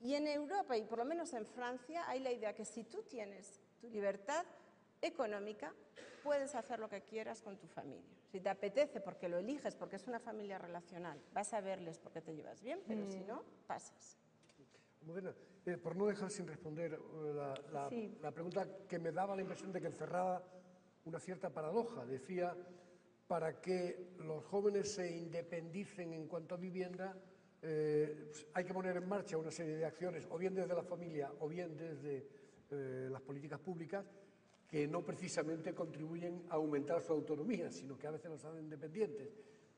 Y en Europa, y por lo menos en Francia, hay la idea que si tú tienes tu libertad económica, puedes hacer lo que quieras con tu familia. Si te apetece, porque lo eliges, porque es una familia relacional, vas a verles porque te llevas bien, pero si no, pasas. Almudena, por no dejar sin responder la pregunta que me daba la impresión de que encerraba una cierta paradoja. Decía, para que los jóvenes se independicen en cuanto a vivienda, hay que poner en marcha una serie de acciones, o bien desde la familia o bien desde las políticas públicas, que no precisamente contribuyen a aumentar su autonomía, sino que a veces los hacen dependientes.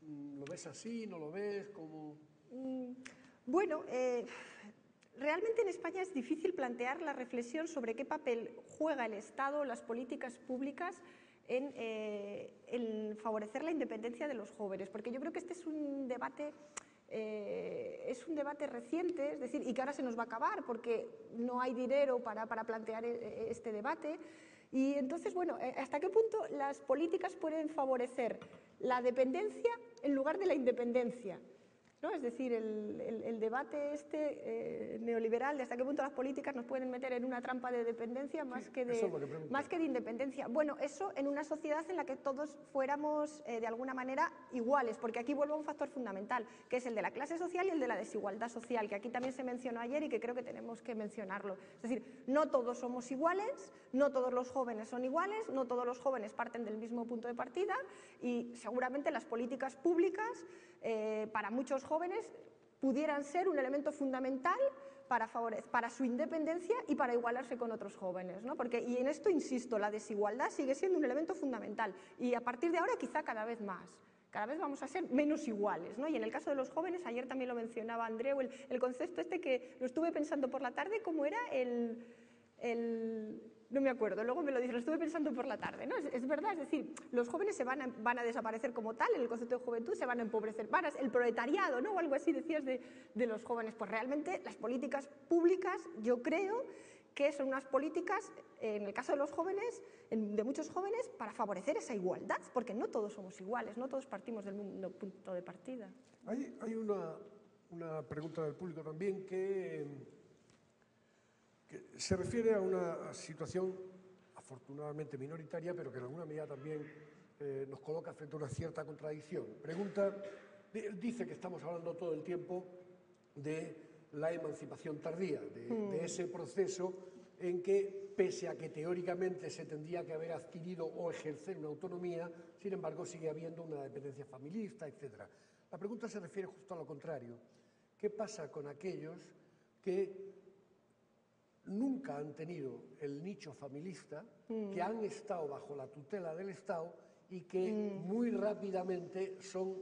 ¿Lo ves así? ¿No lo ves? ¿Cómo? Bueno, realmente en España es difícil plantear la reflexión sobre qué papel juega el Estado, las políticas públicas en favorecer la independencia de los jóvenes, porque yo creo que este es un debate reciente, es decir, y que ahora se nos va a acabar porque no hay dinero para plantear este debate. Y entonces, bueno, ¿hasta qué punto las políticas pueden favorecer la dependencia en lugar de la independencia? ¿No? Es decir, el debate neoliberal de hasta qué punto las políticas nos pueden meter en una trampa de dependencia más que de independencia. Bueno, eso en una sociedad en la que todos fuéramos de alguna manera iguales, porque aquí vuelve a un factor fundamental, que es el de la clase social y el de la desigualdad social, que aquí también se mencionó ayer y que creo que tenemos que mencionarlo. Es decir, no todos somos iguales, no todos los jóvenes son iguales, no todos los jóvenes parten del mismo punto de partida y seguramente las políticas públicas para muchos jóvenes pudieran ser un elemento fundamental para su independencia y para igualarse con otros jóvenes, ¿no? Y en esto insisto, la desigualdad sigue siendo un elemento fundamental y a partir de ahora quizá cada vez más. Cada vez vamos a ser menos iguales, ¿no? Y en el caso de los jóvenes, ayer también lo mencionaba Andreu, el concepto que lo estuve pensando por la tarde, ¿cómo era no me acuerdo, luego me lo dice, lo estuve pensando por la tarde, ¿no? Es verdad, es decir, los jóvenes van a desaparecer como tal, en el concepto de juventud se van a empobrecer, el proletariado, ¿no? O algo así decías de los jóvenes. Pues realmente las políticas públicas, yo creo que son unas políticas, en el caso de los jóvenes, de muchos jóvenes, para favorecer esa igualdad, porque no todos somos iguales, no todos partimos del mismo punto de partida. Hay una pregunta del público también que se refiere a una situación afortunadamente minoritaria, pero que en alguna medida también nos coloca frente a una cierta contradicción. Dice que estamos hablando todo el tiempo de la emancipación tardía, de ese proceso en que, pese a que teóricamente se tendría que haber adquirido o ejercer una autonomía, sin embargo sigue habiendo una dependencia familista, etc. La pregunta se refiere justo a lo contrario. ¿Qué pasa con aquellos que nunca han tenido el nicho familista, que han estado bajo la tutela del Estado y que muy rápidamente son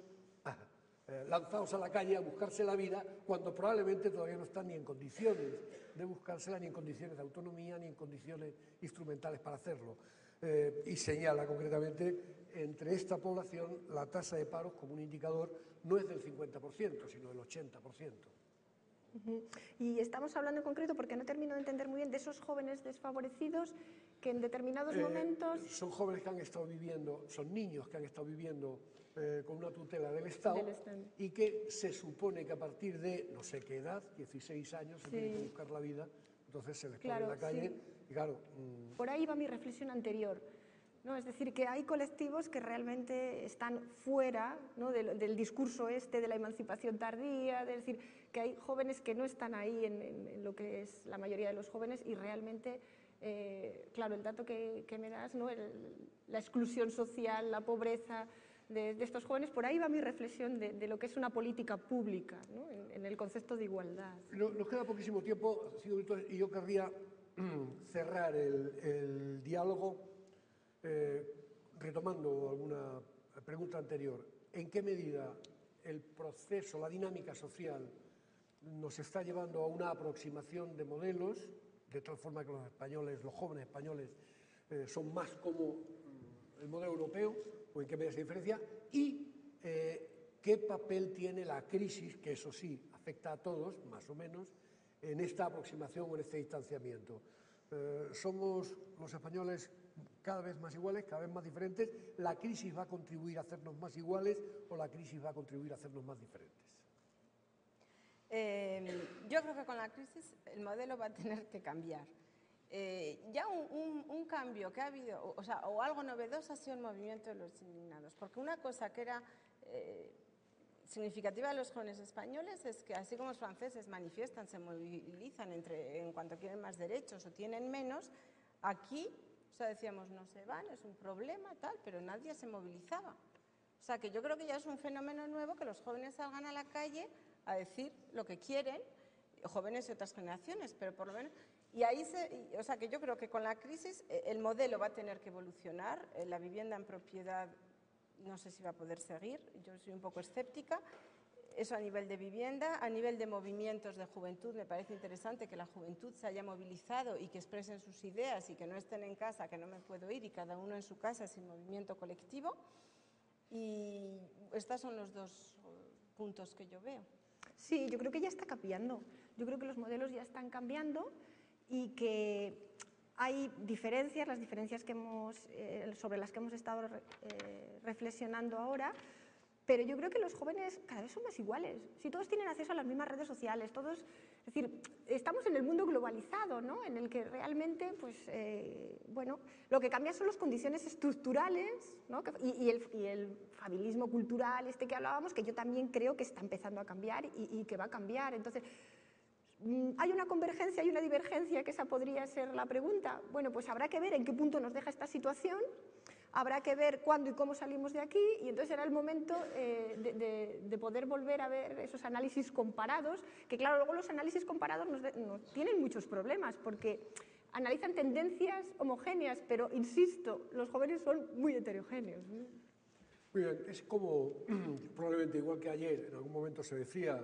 lanzados a la calle a buscarse la vida cuando probablemente todavía no están ni en condiciones de buscársela, ni en condiciones de autonomía, ni en condiciones instrumentales para hacerlo? Y señala concretamente, entre esta población la tasa de paros como un indicador no es del 50%, sino del 80%. Y estamos hablando en concreto, porque no termino de entender muy bien, de esos jóvenes desfavorecidos que en determinados momentos... Son jóvenes que han estado viviendo, son niños que han estado viviendo con una tutela del Estado y que se supone que a partir de no sé qué edad, 16 años, se tienen que buscar la vida, entonces se les pone en la calle y claro... Por ahí va mi reflexión anterior. ¿No? Es decir, que hay colectivos que realmente están fuera, ¿no? del discurso de la emancipación tardía, es decir, que hay jóvenes que no están ahí en lo que es la mayoría de los jóvenes y realmente, claro, el dato que me das, ¿no? La exclusión social, la pobreza de estos jóvenes, por ahí va mi reflexión de lo que es una política pública, ¿no? en el concepto de igualdad. Nos queda poquísimo tiempo, 5 minutos, y yo querría cerrar el diálogo retomando alguna pregunta anterior. ¿En qué medida el proceso, la dinámica social nos está llevando a una aproximación de modelos de tal forma que los españoles, los jóvenes españoles, son más como el modelo europeo, o en qué medida se diferencia, y qué papel tiene la crisis, que eso sí afecta a todos, más o menos, en esta aproximación o en este distanciamiento. Somos los españoles cada vez más iguales, cada vez más diferentes. ¿La crisis va a contribuir a hacernos más iguales o la crisis va a contribuir a hacernos más diferentes? Yo creo que con la crisis el modelo va a tener que cambiar. Ya un cambio que ha habido, o algo novedoso, ha sido el movimiento de los indignados, porque una cosa que era significativa de los jóvenes españoles es que, así como los franceses manifiestan, se movilizan en cuanto quieren más derechos o tienen menos, aquí, decíamos, no se van, es un problema, tal, pero nadie se movilizaba. O sea, que yo creo que ya es un fenómeno nuevo que los jóvenes salgan a la calle a decir lo que quieren, jóvenes y otras generaciones, pero por lo menos... Y ahí que yo creo que con la crisis el modelo va a tener que evolucionar, la vivienda en propiedad no sé si va a poder seguir, yo soy un poco escéptica, eso a nivel de vivienda, a nivel de movimientos de juventud, me parece interesante que la juventud se haya movilizado y que expresen sus ideas y que no estén en casa, que no me puedo ir y cada uno en su casa sin movimiento colectivo, y estos son los dos puntos que yo veo. Sí, yo creo que ya está cambiando, yo creo que los modelos ya están cambiando y que hay diferencias, las diferencias que sobre las que hemos estado reflexionando ahora, pero yo creo que los jóvenes cada vez son más iguales. Si todos tienen acceso a las mismas redes sociales, todos, es decir, estamos en el mundo globalizado, ¿no? En el que realmente, pues, bueno, lo que cambia son las condiciones estructurales, ¿no? y el familismo cultural este que hablábamos, que yo también creo que está empezando a cambiar y que va a cambiar. Entonces, ¿hay una convergencia y una divergencia, que esa podría ser la pregunta? Bueno, pues habrá que ver en qué punto nos deja esta situación, habrá que ver cuándo y cómo salimos de aquí, y entonces será el momento de poder volver a ver esos análisis comparados, que claro, luego los análisis comparados nos tienen muchos problemas, porque analizan tendencias homogéneas, pero insisto, los jóvenes son muy heterogéneos, ¿no? Muy bien, es como, probablemente igual que ayer, en algún momento se decía,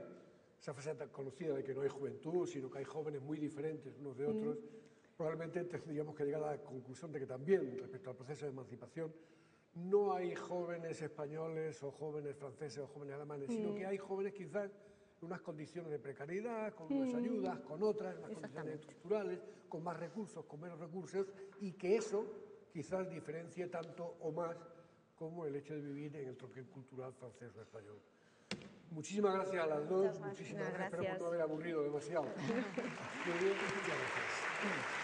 esa frase tan conocida de que no hay juventud, sino que hay jóvenes muy diferentes unos de otros, probablemente tendríamos que llegar a la conclusión de que también, respecto al proceso de emancipación, no hay jóvenes españoles o jóvenes franceses o jóvenes alemanes, sino que hay jóvenes quizás en unas condiciones de precariedad, con unas ayudas, con otras, unas condiciones estructurales, con más recursos, con menos recursos, y que eso quizás diferencie tanto o más como el hecho de vivir en el troquel cultural francés o español. Muchísimas gracias a las dos, muchísimas gracias. Espero por no haber aburrido demasiado. Muy bien, muchas gracias.